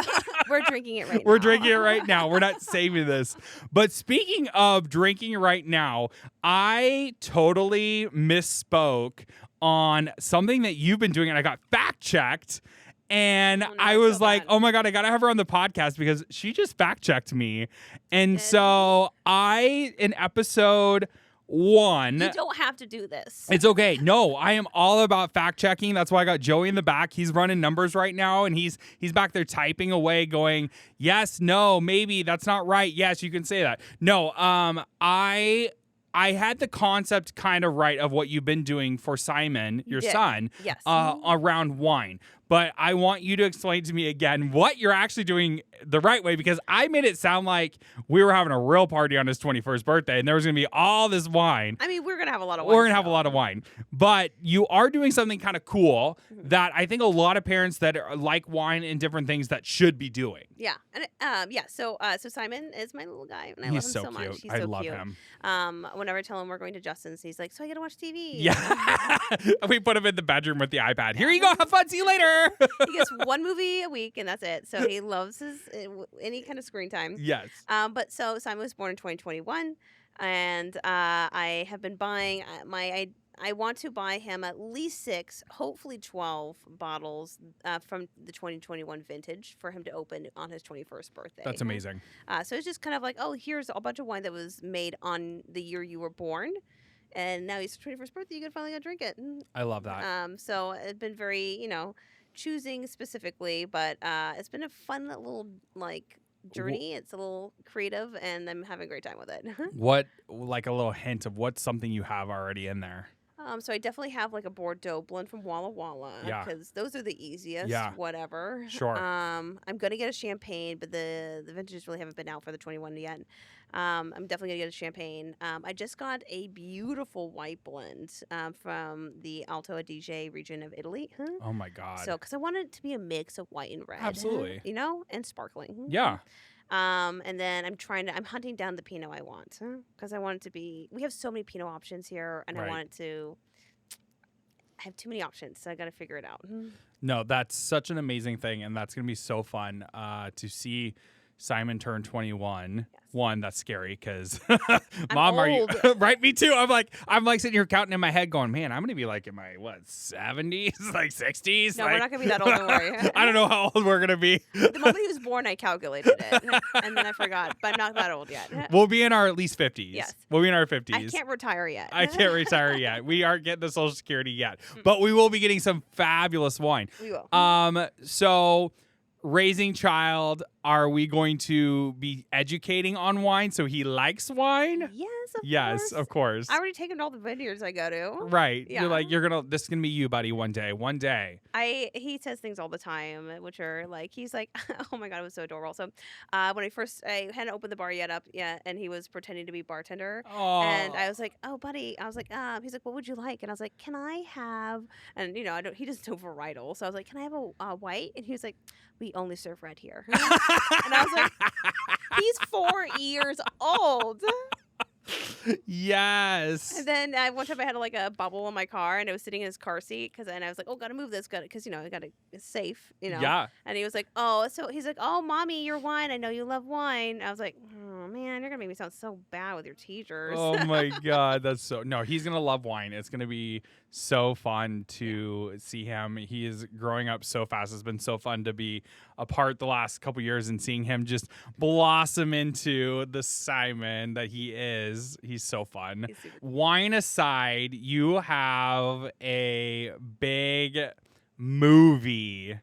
We're drinking it right now. We're drinking it right now. We're not saving this. But speaking of drinking right now, I totally misspoke on something that you've been doing, and I got fact-checked. And I was like, oh my God, I got to have her on the podcast because she just fact-checked me. And so in episode One, You don't have to do this. it's okay. No, I am all about fact checking. That's why I got Joey in the back. He's running numbers right now, and he's back there typing away, going, yes, no, maybe, that's not right. Yes, you can say that. No, I had the concept kind of right of what you've been doing for Simon, your son, Yes. around wine. But I want you to explain to me again what you're actually doing the right way, because I made it sound like we were having a real party on his 21st birthday and there was going to be all this wine. I mean, we're going to have a lot of wine. We're going to have a lot of wine. But you are doing something kind of cool that I think a lot of parents that like wine and different things that should be doing. Yeah. And so Simon is my little guy, and I He's love him so so cute. much. He's I so love cute. him. Whenever I tell him we're going to Justin's, he's like, so I get to watch TV. Yeah. We put him in the bedroom with the iPad. Here you go. Have fun. See you later. He gets one movie a week, and that's it. So he loves his any kind of screen time. Yes. But so Simon was born in 2021, and I have been buying I want to buy him at least 6, hopefully 12 bottles from the 2021 vintage for him to open on his 21st birthday. That's amazing. So it's just kind of like, oh, here's a bunch of wine that was made on the year you were born. And now he's 21st birthday, you can finally go drink it. I love that. So it's been very, choosing specifically, but it's been a fun little, journey. It's a little creative, and I'm having a great time with it. What, like a little hint of what's something you have already in there? So I definitely have like a Bordeaux blend from Walla Walla, Yeah. because those are the easiest. Yeah. Whatever. Sure. I'm gonna get a champagne, but the vintages really haven't been out for the 21 yet. I'm definitely gonna get a champagne. I just got a beautiful white blend from the Alto Adige region of Italy. Oh my God. So, because I want it to be a mix of white and red. Absolutely. And sparkling. Yeah. And then I'm hunting down the Pinot I want, because I want it to be, we have so many Pinot options here, and Right. I want it to, I have too many options, so I got to figure it out. No, that's such an amazing thing, and that's going to be so fun to see Simon turn 21. Yes. One, that's scary because I'm are you old. right? Me too. I'm like sitting here counting in my head, going, "Man, I'm gonna be like in my 70s, like 60s." No, like, we're not going to be that old, don't worry. I don't know how old we're gonna be. The moment he was born, I calculated it, and then I forgot, but I'm not that old yet. We'll be in our at least 50s. Yes. We'll be in our 50s. I can't retire yet. I can't retire yet. We aren't getting the Social Security yet, but we will be getting some fabulous wine. We will. So raising child, are we going to be educating on wine so he likes wine? Yes, Of course. I already taken all the vineyards I go to. Right. Yeah. You're like, this is gonna be you, buddy, one day. He says things all the time, which are like, he's like, oh my God, it was so adorable. So when I hadn't opened the bar yet, and he was pretending to be bartender. Oh. And I was like, oh, buddy. I was like, he's like, what would you like? And I was like, can I have, and he doesn't know varietal. So I was like, can I have a white? And he was like, we only serve red here. And I was like, he's 4 years old. Yes. And then one time I had like a bubble in my car, and I was sitting in his car seat, and I was like, oh, gotta move this, because it's safe, Yeah. And he was like, oh, so he's like, oh, mommy, your wine, I know you love wine. I was like, oh man, you're gonna make me sound so bad with your teachers. Oh my God, he's gonna love wine. It's gonna be so fun to see him. He is growing up so fast. It's been so fun to be a part the last couple years and seeing him just blossom into the Simon that he is. He's so fun. He's super- Wine aside, you have a big movie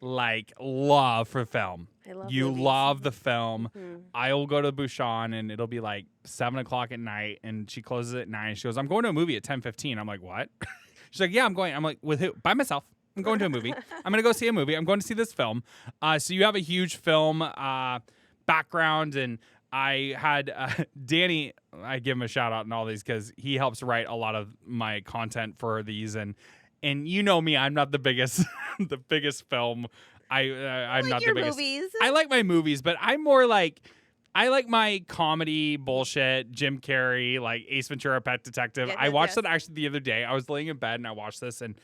love for film. I love You movies. love the film. Mhm. I will go to Bushon and it'll be like 7:00 at night, and she closes at 9. She goes, I'm going to a movie at 10:15. I'm like, what? She's like, yeah, I'm going. I'm like, with who? By myself. I'm going to a movie. I'm going to go see a movie. I'm going to see this film. So you have a huge film background, and I had Danny, I give him a shout out and all these because he helps write a lot of my content for these, and you know me, I'm not the biggest the biggest film. I'm not the biggest. Movies. I like my movies, but I'm more like, I like my comedy bullshit, Jim Carrey, like Ace Ventura, Pet Detective. Yeah, I watched yes. that actually the other day. I was laying in bed and I watched this, and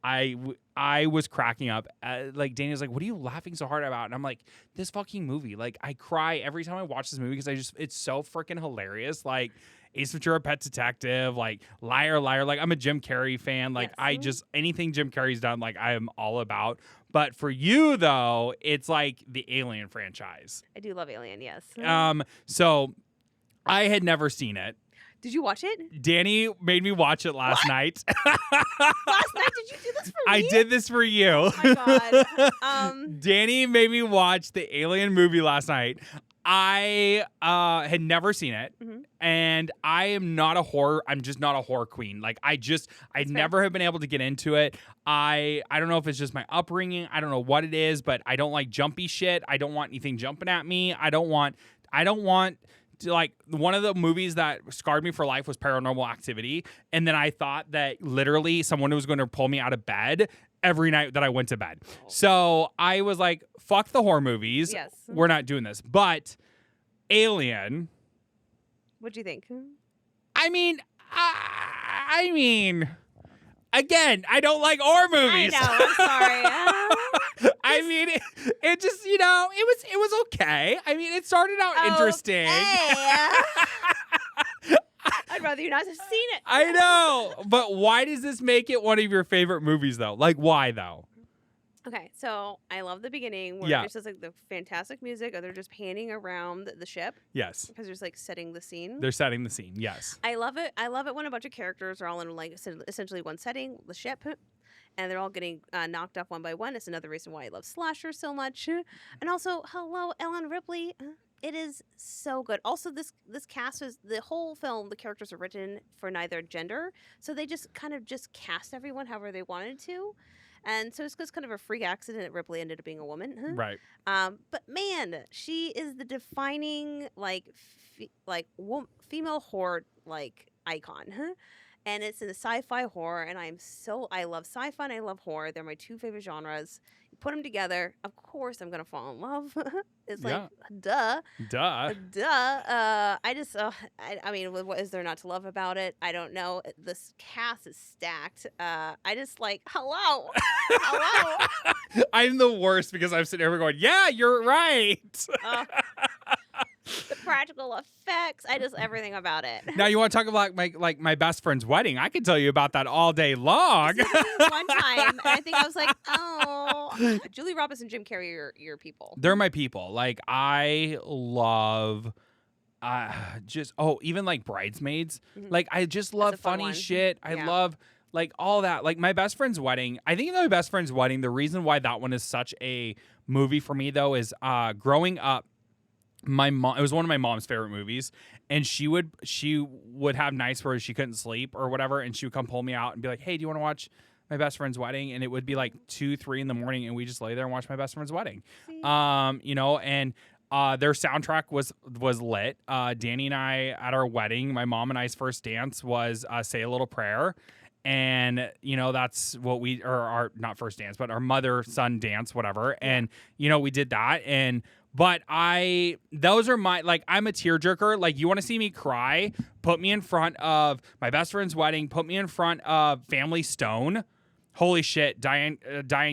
I was cracking up. Like Danny was like, "What are you laughing so hard about?" And I'm like, "This fucking movie." Like I cry every time I watch this movie because it's so freaking hilarious. Like Ace Ventura, Pet Detective, like Liar Liar. Like I'm a Jim Carrey fan. Like Yes. I just anything Jim Carrey's done, like I am all about. But for you though, it's like the Alien franchise. I do love Alien, yes. So I had never seen it. Did you watch it? Danny made me watch it last night. Last night? Did you do this for me? I did this for you. Oh my God. Danny made me watch the Alien movie last night. I had never seen it, and I'm just not a horror queen. Like I never have been able to get into it. I don't know if it's just my upbringing. I don't know what it is, but I don't like jumpy shit. I don't want anything jumping at me. I don't want to, like, one of the movies that scarred me for life was Paranormal Activity, and then I thought that literally someone was going to pull me out of bed every night that I went to bed. So I was like, fuck the horror movies. Yes. We're not doing this. But Alien. What'd you think? I mean, again, I don't like horror movies. I know. I'm sorry. I mean, it just, it was okay. I mean, it started out interesting. I'd rather you not have seen it. I know. But why does this make it one of your favorite movies, though? Like, why, though? Okay, so I love the beginning where it's just like the fantastic music, or they're just panning around the ship. Yes. Because they're just like setting the scene. They're setting the scene, yes. I love it. I love it when a bunch of characters are all in like essentially one setting, the ship, and they're all getting knocked off one by one. It's another reason why I love slashers so much. And also, hello, Ellen Ripley. It is so good. Also, this cast was the whole film. The characters are written for neither gender, so they just kind of just cast everyone however they wanted to. And so it's just kind of a freak accident that Ripley ended up being a woman. Right. But man, she is the defining female horror icon. And it's in the sci-fi horror, and I love sci-fi and I love horror. They're my two favorite genres. You put them together, of course I'm gonna fall in love. It's like, duh. I mean, what is there not to love about it? I don't know. This cast is stacked. I just like, hello. I'm the worst because I'm sitting here going, yeah, you're right. The practical effects, everything about it. Now you want to talk about my best friend's wedding? I could tell you about that all day long. One time, and I think I was like, oh, Julie Roberts and Jim Carrey are your people. They're my people. Like, I love even like Bridesmaids. Like, I just love funny shit. I love like all that. Like, my best friend's wedding. I think my best friend's wedding, the reason why that one is such a movie for me though is growing up, my mom, it was one of my mom's favorite movies, and she would have nights where she couldn't sleep or whatever, and she would come pull me out and be like, hey, do you want to watch my best friend's wedding? And it would be like 2-3 in the morning, and we just lay there and watch my best friend's wedding. And their soundtrack was lit. Danny and I at our wedding, my mom and I's first dance was Say a Little Prayer. And, that's what or our, not first dance, but our mother-son dance, whatever. And, we did that. But those are I'm a tearjerker. Like, you want to see me cry? Put me in front of my best friend's wedding. Put me in front of Family Stone. Holy shit, Diane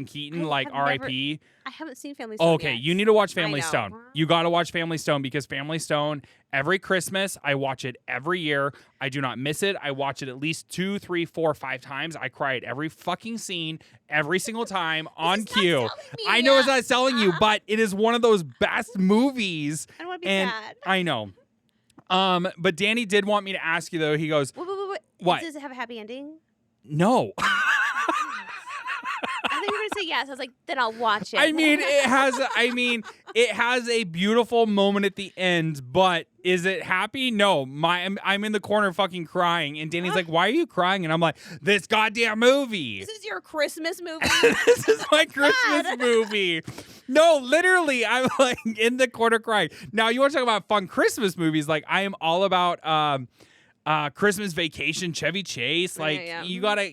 Keaton, R.I.P. I haven't seen Family Stone Okay, yet. you need to watch Family Stone. You got to watch Family Stone because Family Stone, every Christmas, I watch it every year. I do not miss it. I watch it at least 2, 3, 4, 5 times. I cry at every fucking scene, every single time on cue. I know it's not selling you, but it is one of those best movies. I don't want to be sad. I know. But Danny did want me to ask you though. He goes, wait. What? Does it have a happy ending? No. I thought you were gonna say yes. I was like, then I'll watch it. I mean, it has a beautiful moment at the end, but is it happy? No. I'm in the corner fucking crying, and Danny's like, "Why are you crying?" And I'm like, "This goddamn movie. This is your Christmas movie. This is my Christmas movie." No, literally, I'm like in the corner crying. Now, you want to talk about fun Christmas movies? Like, I am all about Christmas Vacation, Chevy Chase. You gotta,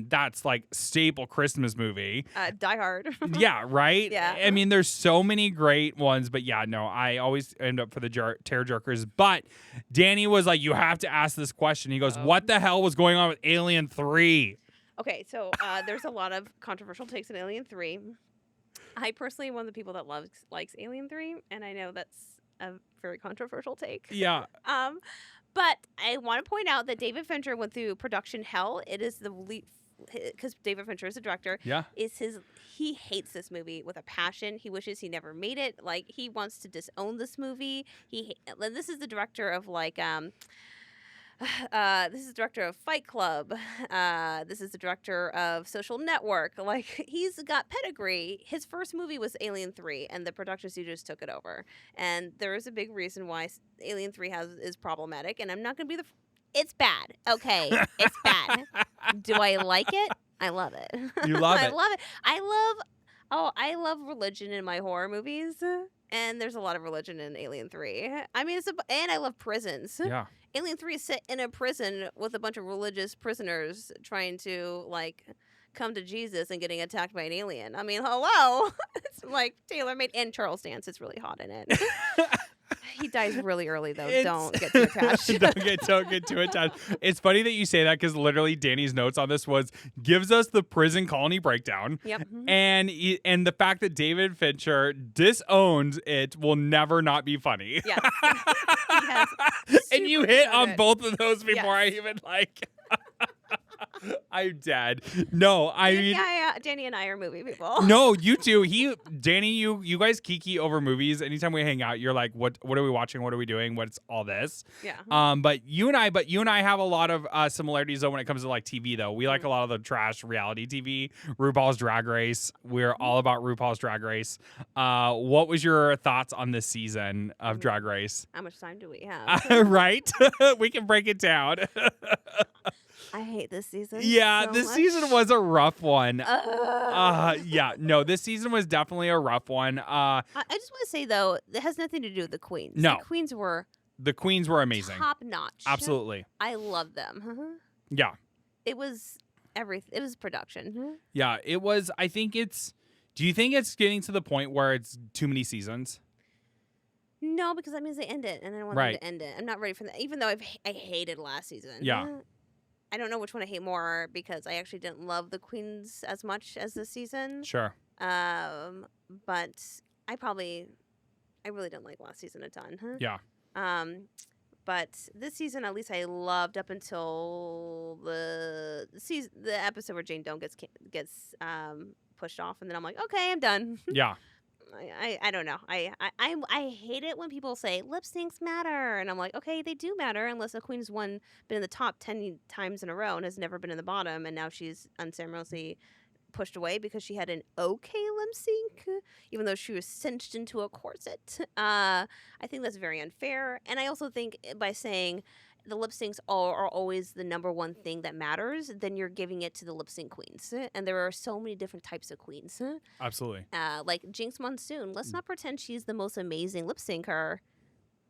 that's like staple Christmas movie. Die Hard. Yeah, right? Yeah. I mean, there's so many great ones, but yeah, no, I always end up for the tear jerkers. But Danny was like, you have to ask this question. He goes, what the hell was going on with Alien 3? Okay, so there's a lot of controversial takes on Alien 3. I personally am one of the people that likes Alien 3, and I know that's a very controversial take. Yeah. But I want to point out that David Fincher went through production hell. It is because David Fincher is the director. Yeah. He hates this movie with a passion. He wishes he never made it. Like, he wants to disown this movie. This is the director of This is the director of Fight Club. This is the director of Social Network. Like, he's got pedigree. His first movie was Alien 3, and the production studios took it over. And there is a big reason why Alien 3 is problematic, and I'm not going to be it's bad. Okay, it's bad. Do I like it? I love it. You love I it. love it. I love religion in my horror movies, and there's a lot of religion in Alien 3. I mean, and I love prisons. Yeah. Alien 3 is set in a prison with a bunch of religious prisoners trying to, like, come to Jesus and getting attacked by an alien. I mean, hello. It's like tailor-made. And Charles Dance is really hot in it. He dies really early, though. Don't get too attached. don't get too attached. It's funny that you say that because literally Danny's notes on this gives us the prison colony breakdown. Yep. And the fact that David Fincher disowns it will never not be funny. Yes. Yes. And you hit on both of those before I Yes. even like. I'm dead. No, I mean, Danny and I are movie people. no, you two. Danny, you guys kiki over movies. Anytime we hang out, you're like, what are we watching? What are we doing? What's all this? Yeah. But you and I have a lot of similarities though when it comes to like TV though. We like a lot of the trash reality TV, RuPaul's Drag Race. We're all about RuPaul's Drag Race. What was your thoughts on this season of Drag Race? How much time do we have? Right? We can break it down. I hate this season. Yeah, so this much. season was a rough one. This season was definitely a rough one. I just want to say, though, it has nothing to do with the queens. No. The queens were amazing. top notch. Absolutely. I love them. Yeah. It was everything. It was production. Yeah, it was. Do you think it's getting to the point where it's too many seasons? No, because that means they end it, and I don't want them to end it. I'm not ready for that, even though I hated last season. Yeah. I don't know which one I hate more because I actually didn't love the queens as much as this season. Sure. But I really didn't like last season a ton. Yeah. But this season, at least I loved up until the episode where Jane Doe gets pushed off, and then I'm like, okay, I'm done. Yeah. I don't know. I hate it when people say lip syncs matter, and I'm like, okay, they do matter unless a queen's been in the top 10 times in a row and has never been in the bottom, and now she's unceremoniously pushed away because she had an okay lip sync, even though she was cinched into a corset. I think that's very unfair, and I also think by saying the lip syncs are always the number one thing that matters, then you're giving it to the lip sync queens. And there are so many different types of queens. Absolutely. Like Jinx Monsoon. Let's not pretend she's the most amazing lip syncer.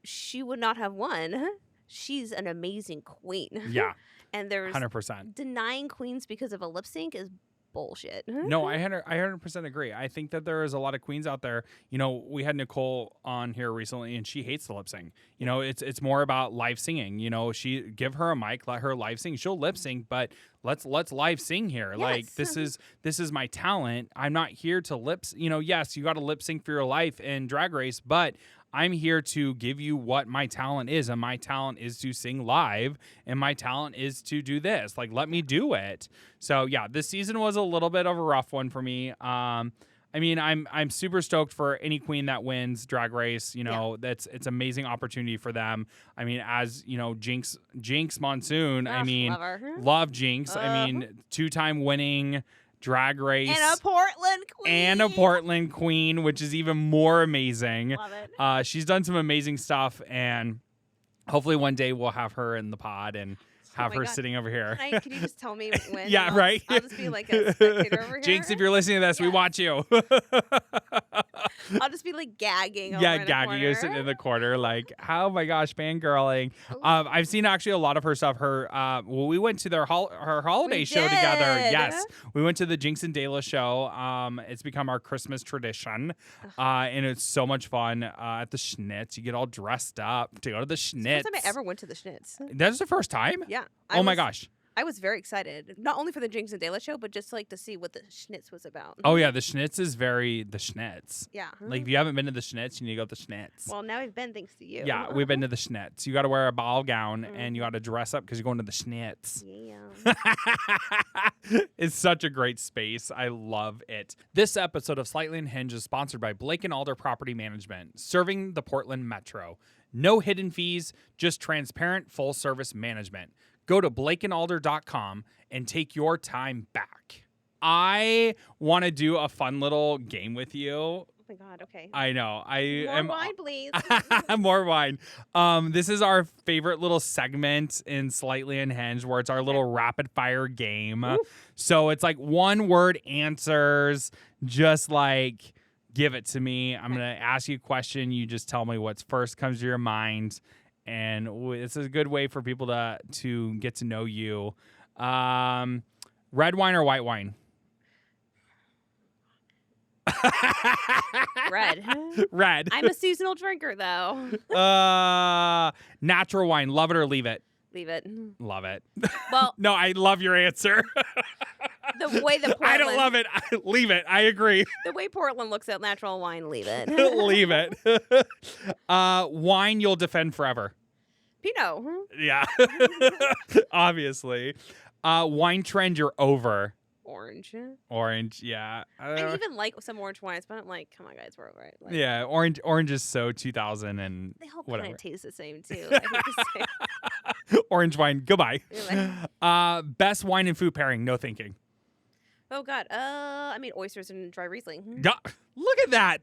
She would not have won. She's an amazing queen. Yeah. And there's 100%. denying queens because of a lip sync is bullshit. No, I 100% agree. I think that there is a lot of queens out there. You know, we had Nicole on here recently, and she hates the lip sync. You know, it's more about live singing. You know, give her a mic, let her live sing. She'll lip sync, but let's live sing here. Yes. Like this is my talent. I'm not here to yes, you got to lip sync for your life in Drag Race, but I'm here to give you what my talent is, and my talent is to sing live, and my talent is to do this. Like, let me do it. So yeah, this season was a little bit of a rough one for me. I mean, I'm super stoked for any queen that wins Drag Race. You know, it's amazing opportunity for them. I mean, as you know, Jinx Monsoon. I mean, love Jinx. I mean, 2-time winning Drag Race. And a Portland queen. Which is even more amazing. Love it. She's done some amazing stuff, and hopefully one day we'll have her in the pod and have her sitting over here. Can you just tell me when? Yeah, right. I'll just be like a spectator over here. Jinx, if you're listening to this, we watch you. I'll just be like gagging. Gagging. You're sitting in the corner, like, oh my gosh, fangirling. I've seen actually a lot of her stuff. We went to her holiday show together. Yes, we went to the Jinx and Dela show. It's become our Christmas tradition, and it's so much fun. At the Schnitz, you get all dressed up to go to the Schnitz. It's the first time I ever went to the Schnitz. That's the first time? Yeah. Oh my gosh. I was very excited, not only for the Jinx and Dela show, but just like to see what the Schnitz was about. Oh yeah, the Schnitz is the Schnitz. Yeah. Like if you haven't been to the Schnitz, you need to go to the Schnitz. Well, now I've been thanks to you. Yeah, we've been to the Schnitz. You got to wear a ball gown and you got to dress up because you're going to the Schnitz. Yeah. It's such a great space. I love it. This episode of Slightly Unhinged is sponsored by Blake and Alder Property Management, serving the Portland Metro. No hidden fees, just transparent full-service management. Go to blakeandalder.com and take your time back. I want to do a fun little game with you. Oh my God, okay. I know. More wine, please. More wine. This is our favorite little segment in Slightly Unhinged where it's our little rapid fire game. Ooh. So it's like one word answers, just like give it to me. I'm going to ask you a question. You just tell me what's first comes to your mind. And it's a good way for people to get to know you. Red wine or white wine? Red. Red. I'm a seasonal drinker, though. Natural wine. Love it or leave it? Leave it. Love it. Well, No, I love your answer. the way that Portland, I don't love it. Leave it. I agree. the way Portland looks at natural wine, leave it. Leave it. Wine you'll defend forever. Pinot. Yeah. Obviously. Wine trend you're over. Orange. Orange, yeah. I even like some orange wines, but I'm like, come on, guys, we're over it. Like, Yeah, orange is so 2000 and they all whatever. kind of taste the same, too. I hate to say. Orange wine, goodbye. Really? Best wine and food pairing, no thinking. Oh, God. I mean, oysters and dry Riesling. Yeah, look at that.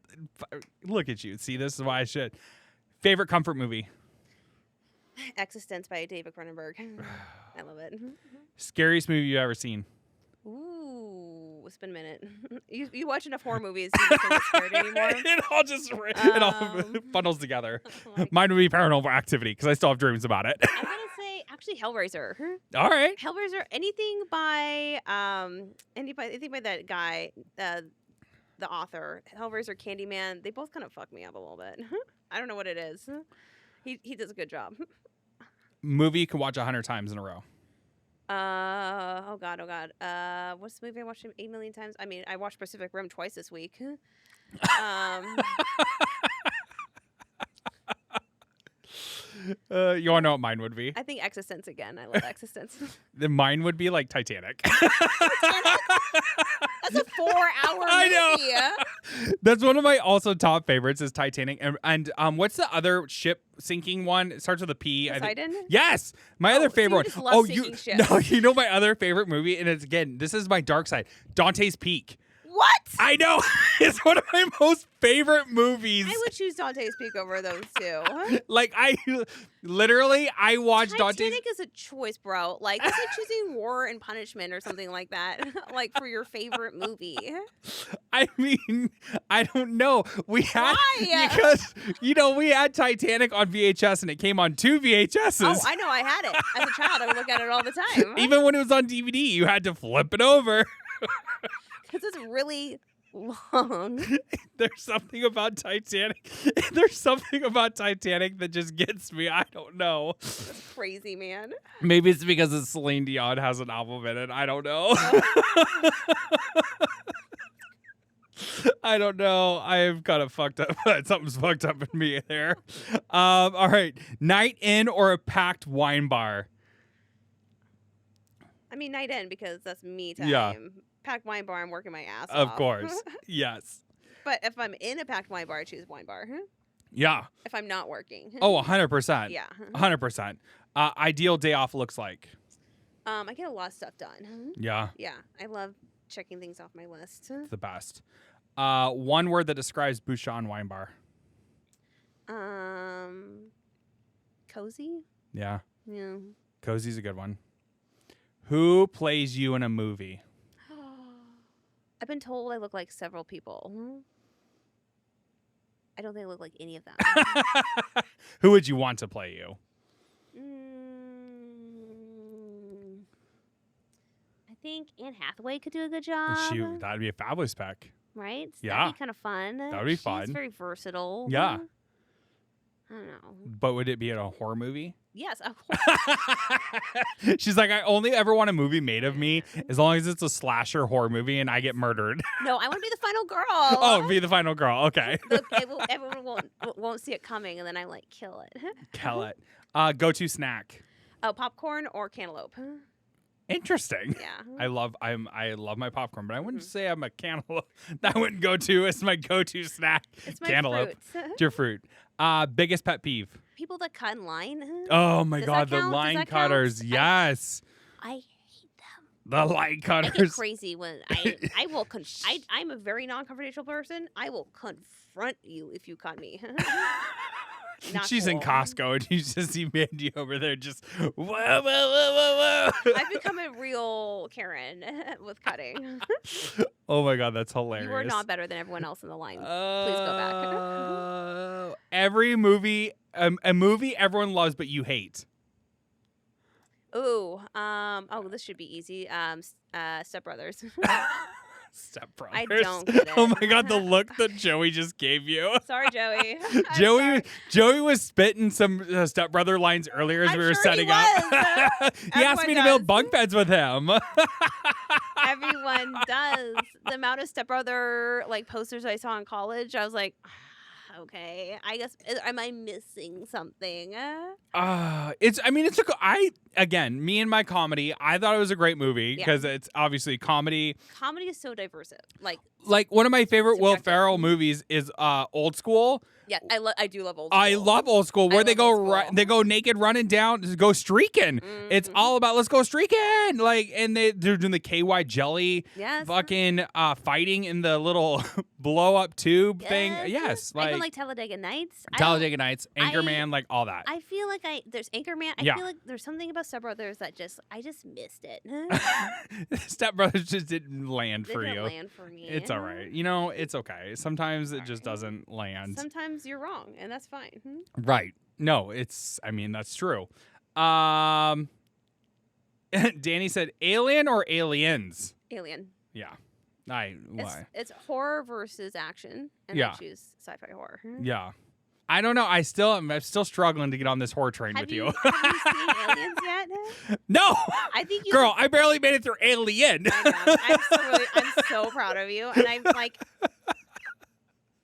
Look at you. See, this is why I should. Favorite comfort movie? Existence by David Cronenberg. I love it. Scariest movie you've ever seen? Ooh, it's been a minute. You watch enough horror movies, you just don't get scared anymore. It all funnels together. Like, Mine would be Paranormal Activity because I still have dreams about it. I'm gonna say actually Hellraiser. All right. Hellraiser. Anything by anything by that guy, the author. Hellraiser, Candyman. They both kind of fuck me up a little bit. I don't know what it is. He does a good job. Movie you can watch 100 times in a row. Oh God. What's the movie I watched 8 million times? I mean, I watched Pacific Rim twice this week. You want to know what mine would be? I think Existence again. I love Existence. Then mine would be like Titanic. That's a 4-hour movie. I know. That's one of my also top favorites is Titanic. And what's the other ship sinking one? It starts with a P. Poseidon? Yes. My other so favorite you just one. love sinking ships. No, you know my other favorite movie, and it's again, this is my dark side. Dante's Peak. What? I know. It's one of my most favorite movies. I would choose Dante's Peak over those two. Like I watched Dante's. Titanic is a choice, bro. Like it's like choosing War and Punishment or something like that. Like for your favorite movie. I mean, I don't know. We had Why? because we had Titanic on VHS and it came on 2 VHSs. Oh, I know. I had it as a child. I would look at it all the time. Even when it was on DVD, you had to flip it over. Because it's really long. There's something about Titanic. There's something about Titanic that just gets me. I don't know. That's crazy, man. Maybe it's because Celine Dion has an album in it. I don't know. I don't know. I've kind of fucked up. Something's fucked up in me there. All right. Night in or a packed wine bar? I mean, night in because that's me time. Yeah. Packed wine bar, I'm working my ass off. Of course. Yes. But if I'm in a packed wine bar, I choose wine bar. Yeah. If I'm not working. Oh, 100%. Yeah. 100%. Ideal day off looks like? I get a lot of stuff done. Yeah. Yeah. I love checking things off my list. It's the best. One word that describes Bushon wine bar. Cozy? Yeah. Yeah. Cozy's a good one. Who plays you in a movie? I've been told I look like several people. I don't think I look like any of them. Who would you want to play you? I think Anne Hathaway could do a good job. Shoot, that'd be a fabulous pick. Right? Yeah. That'd be kind of fun. That would be fun. She's very versatile. Yeah. I don't know. But would it be in a horror movie? Yes, of course. She's like, I only ever want a movie made of me as long as it's a slasher horror movie and I get murdered. No, I want to be the final girl. Oh, be the final girl. Okay. Everyone won't see it coming, and then I kill it. Kill it. Go-to snack. Oh, popcorn or cantaloupe? Interesting. Yeah. I love my popcorn, but I wouldn't say I'm a cantaloupe. That wouldn't go to as my go-to snack. It's my Cantaloupe. fruit. It's your fruit. Biggest pet peeve. People that cut in line. Oh my Does God, that the count? Does line that cutters. count? Yes. I hate them. The line I get cutters. crazy when I will I'm a very non-confrontational person. I will confront you if you cut me. Not She's in cool. Costco and you just see Mandy over there just whoa, whoa, whoa, whoa, whoa. I've become a real Karen with cutting. Oh my God, that's hilarious. You are not better than everyone else in the line. Please go back. Every movie, a movie everyone loves but you hate. Ooh, this should be easy. Step Brothers. Step Brothers. I don't get it. Oh my God, the look that Joey just gave you. Sorry, Joey. I'm sorry. Joey was spitting some Step Brother lines earlier as I'm we were sure setting he up. was. He asked me to build bunk beds with him. Everyone does. The amount of Step Brother posters I saw in college, I was like, okay, I guess am I missing something? Again, me and my comedy, I thought it was a great movie Yeah. because it's obviously comedy. Comedy is so diverse. Like one of my favorite Will Subjective. Ferrell movies is Old School. Yeah, I do love Old School. I love Old School where they love go Old School. they go naked running down, go streaking. It's Mhm. all about let's go streaking. And they're doing the KY jelly Yes. fucking fighting in the little blow up tube thing. Yes, I even like Talladega Nights. Talladega Nights, Anchorman, all that. I feel like there's Anchorman. I Yeah. feel like there's something about Step Brothers that I just missed it. Step Brothers just didn't land They for didn't you. land for me. It's all right. It's okay. Sometimes it just doesn't land. Sometimes you're wrong, and that's fine. Right. No, that's true. Danny said alien or aliens? Alien. Yeah. Why? It's horror versus action, and Yeah. I choose sci-fi horror. Yeah. I don't know. I'm still struggling to get on this horror train with you. Have you seen Aliens yet? No. I think you. Girl, I barely made it through Alien. I know. I'm so proud of you, and I'm like,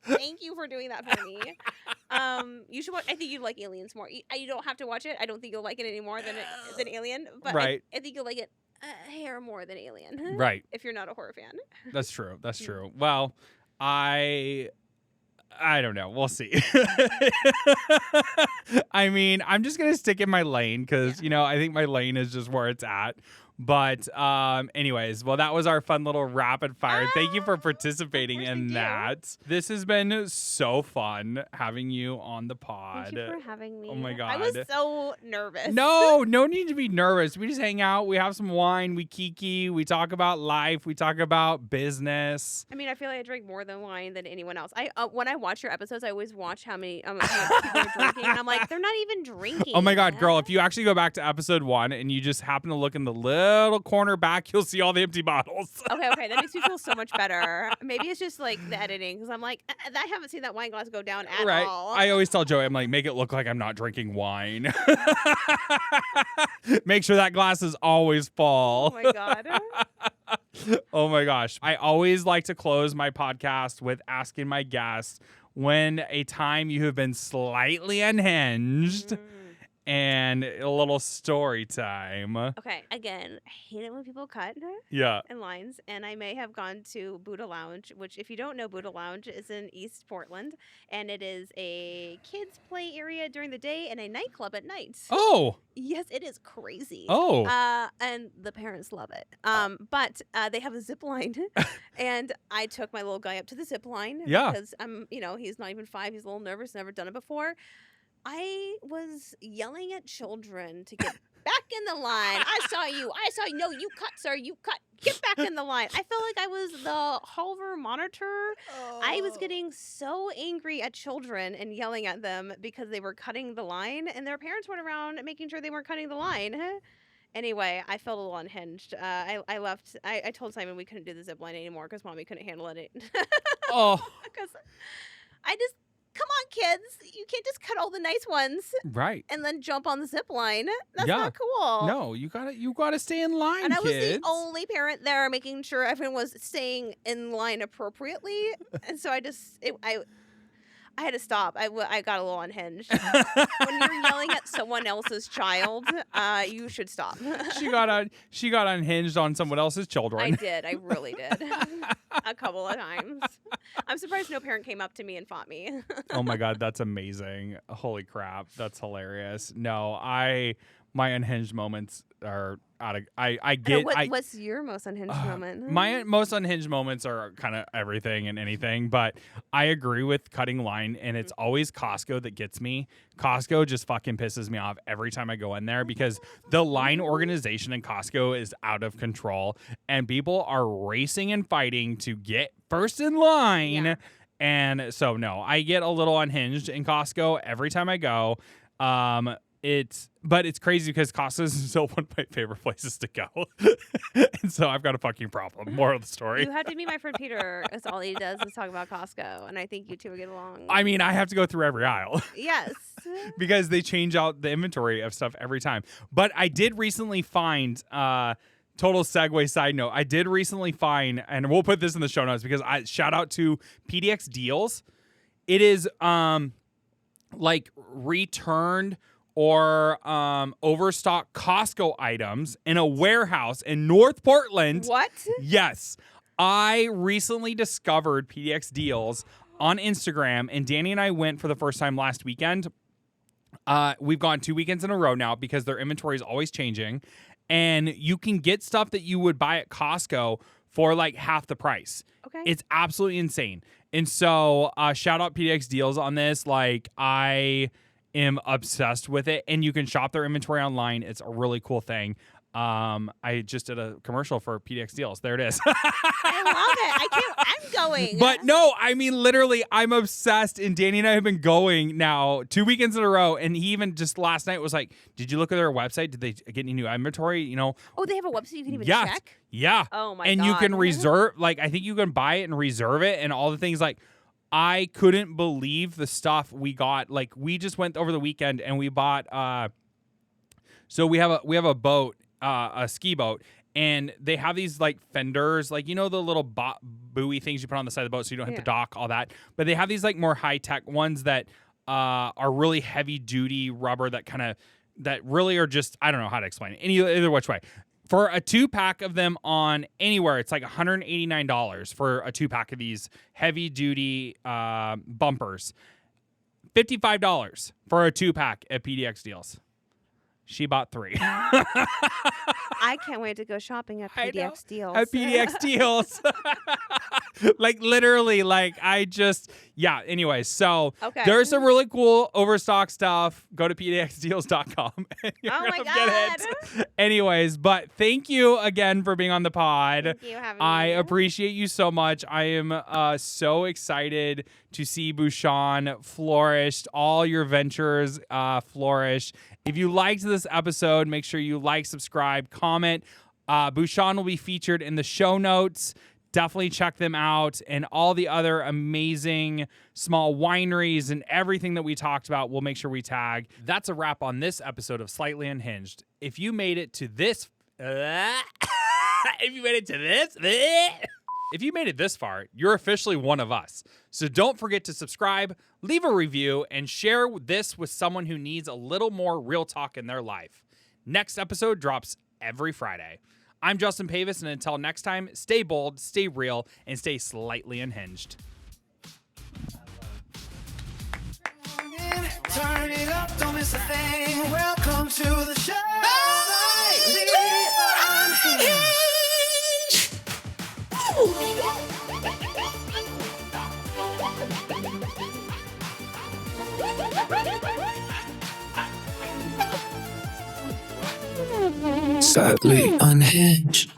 thank you for doing that for me. You should watch. I think you'd like Aliens more. You don't have to watch it. I don't think you'll like it any more than Alien, but Right. I think you'll like it a hair more than Alien. Right. If you're not a horror fan. That's true. That's true. Well, I don't know. We'll see. I mean, I'm just going to stick in my lane because, I think my lane is just where it's at. But anyways, well, that was our fun little rapid fire. Thank you for participating in that. This has been so fun having you on the pod. Thank you for having me. Oh my God. I was so nervous. No need to be nervous. We just hang out. We have some wine. We kiki. We talk about life. We talk about business. I mean, I feel like I drink more than wine than anyone else. When I watch your episodes, I always watch how many people are drinking, and I'm like, they're not even drinking. Oh my God, girl, if you actually go back to episode 1 and you just happen to look in the little corner back, you'll see all the empty bottles. Okay, that makes me feel so much better. Maybe it's just like the editing, because I'm like, I haven't seen that wine glass go down at Right. all. I always tell Joey, I'm like, make it look like I'm not drinking wine. Make sure that glass is always full. Oh my God. Oh my gosh. I always like to close my podcast with asking my guests when a time you have been slightly unhinged and a little story time. Okay, again, I hate it when people cut Yeah. in lines, and I may have gone to Buddha Lounge, which, if you don't know, Buddha Lounge is in East Portland, and it is a kids' play area during the day and a nightclub at night. Oh. Yes, it is crazy. Oh. And the parents love it. But they have a zip line, and I took my little guy up to the zip line because he's not even 5. He's a little nervous, never done it before. I was yelling at children to get back in the line. I saw you. No, you cut, sir. You cut. Get back in the line. I felt like I was the Hulver monitor. Oh. I was getting so angry at children and yelling at them because they were cutting the line, and their parents weren't around making sure they weren't cutting the line. Anyway, I felt a little unhinged. I left. I told Simon we couldn't do the zip line anymore because Mommy couldn't handle it. Oh. Because come on, kids. You can't just cut all the nice ones Right. and then jump on the zip line. That's Yeah. not cool. No, you gotta stay in line, And I was kids. the only parent there making sure everyone was staying in line appropriately. And so I had to stop. I got a little unhinged. When you're yelling at someone else's child, you should stop. She got unhinged on someone else's children. I did. I really did. A couple of times. I'm surprised no parent came up to me and fought me. Oh my God, that's amazing. Holy crap. That's hilarious. No, my unhinged moments are out of What's your most unhinged moment? My most unhinged moments are kind of everything and anything, but I agree with cutting line, and it's always Costco that gets me. Costco just fucking pisses me off every time I go in there because the line organization in Costco is out of control, and people are racing and fighting to get first in line. Yeah. And so, no, I get a little unhinged in Costco every time I go. But it's crazy because Costco is still one of my favorite places to go. And so I've got a fucking problem. Moral of the story. You have to meet my friend Peter, because all he does is talk about Costco, and I think you two would get along. I mean, I have to go through every aisle. Yes. Because they change out the inventory of stuff every time. But I did recently find, total segue side note, I did recently find, and we'll put this in the show notes because shout out to PDX Deals. It is like returned or overstock Costco items in a warehouse in North Portland. What? Yes. I recently discovered PDX Deals on Instagram, and Danny and I went for the first time last weekend. We've gone 2 weekends in a row now because their inventory is always changing, and you can get stuff that you would buy at Costco for like half the price. Okay. It's absolutely insane. And so shout out PDX Deals on this. Like, I am obsessed with it, and you can shop their inventory online. It's a really cool thing. I just did a commercial for PDX Deals. There it is. I love it. I'm going. But no, I mean, literally, I'm obsessed. And Danny and I have been going now 2 weekends in a row. And he even just last night was like, did you look at their website? Did they get any new inventory? You know? Oh, they have a website you can even yes. check? Yeah. Oh, my God. And you can reserve, like, I think you can buy it and reserve it and all the things. Like, I couldn't believe the stuff we got. Like, we just went over the weekend and we bought, so we have a boat, a ski boat, and they have these like fenders, like, you know, the little buoy things you put on the side of the boat so you don't hit the dock, all that. But they have these like more high tech ones that are really heavy duty rubber that really are just, I don't know how to explain it either which way. For a 2-pack of them on anywhere, it's like $189 for a 2-pack of these heavy duty bumpers. $55 for a 2-pack at PDX Deals. She bought 3. I can't wait to go shopping at PDX Deals. At PDX Deals. Like, literally, like, anyways, so there's some really cool overstock stuff. Go to pdxdeals.com and you're my gonna God. get it. Anyways, but thank you again for being on the pod. Thank you for having I me. appreciate you so much. I am so excited to see Bushon flourish, all your ventures flourish. If you liked this episode, make sure you like, subscribe, comment. Bushon will be featured in the show notes. Definitely check them out, and all the other amazing small wineries and everything that we talked about, we'll make sure we tag. That's a wrap on this episode of Slightly Unhinged. If you made it to this, if you made it this far, you're officially one of us. So don't forget to subscribe, leave a review, and share this with someone who needs a little more real talk in their life. Next episode drops every Friday. I'm Justin Pavis, and until next time, stay bold, stay real, and stay slightly unhinged. Turn it up, don't miss a thing. Welcome to the show. Slightly unhinged.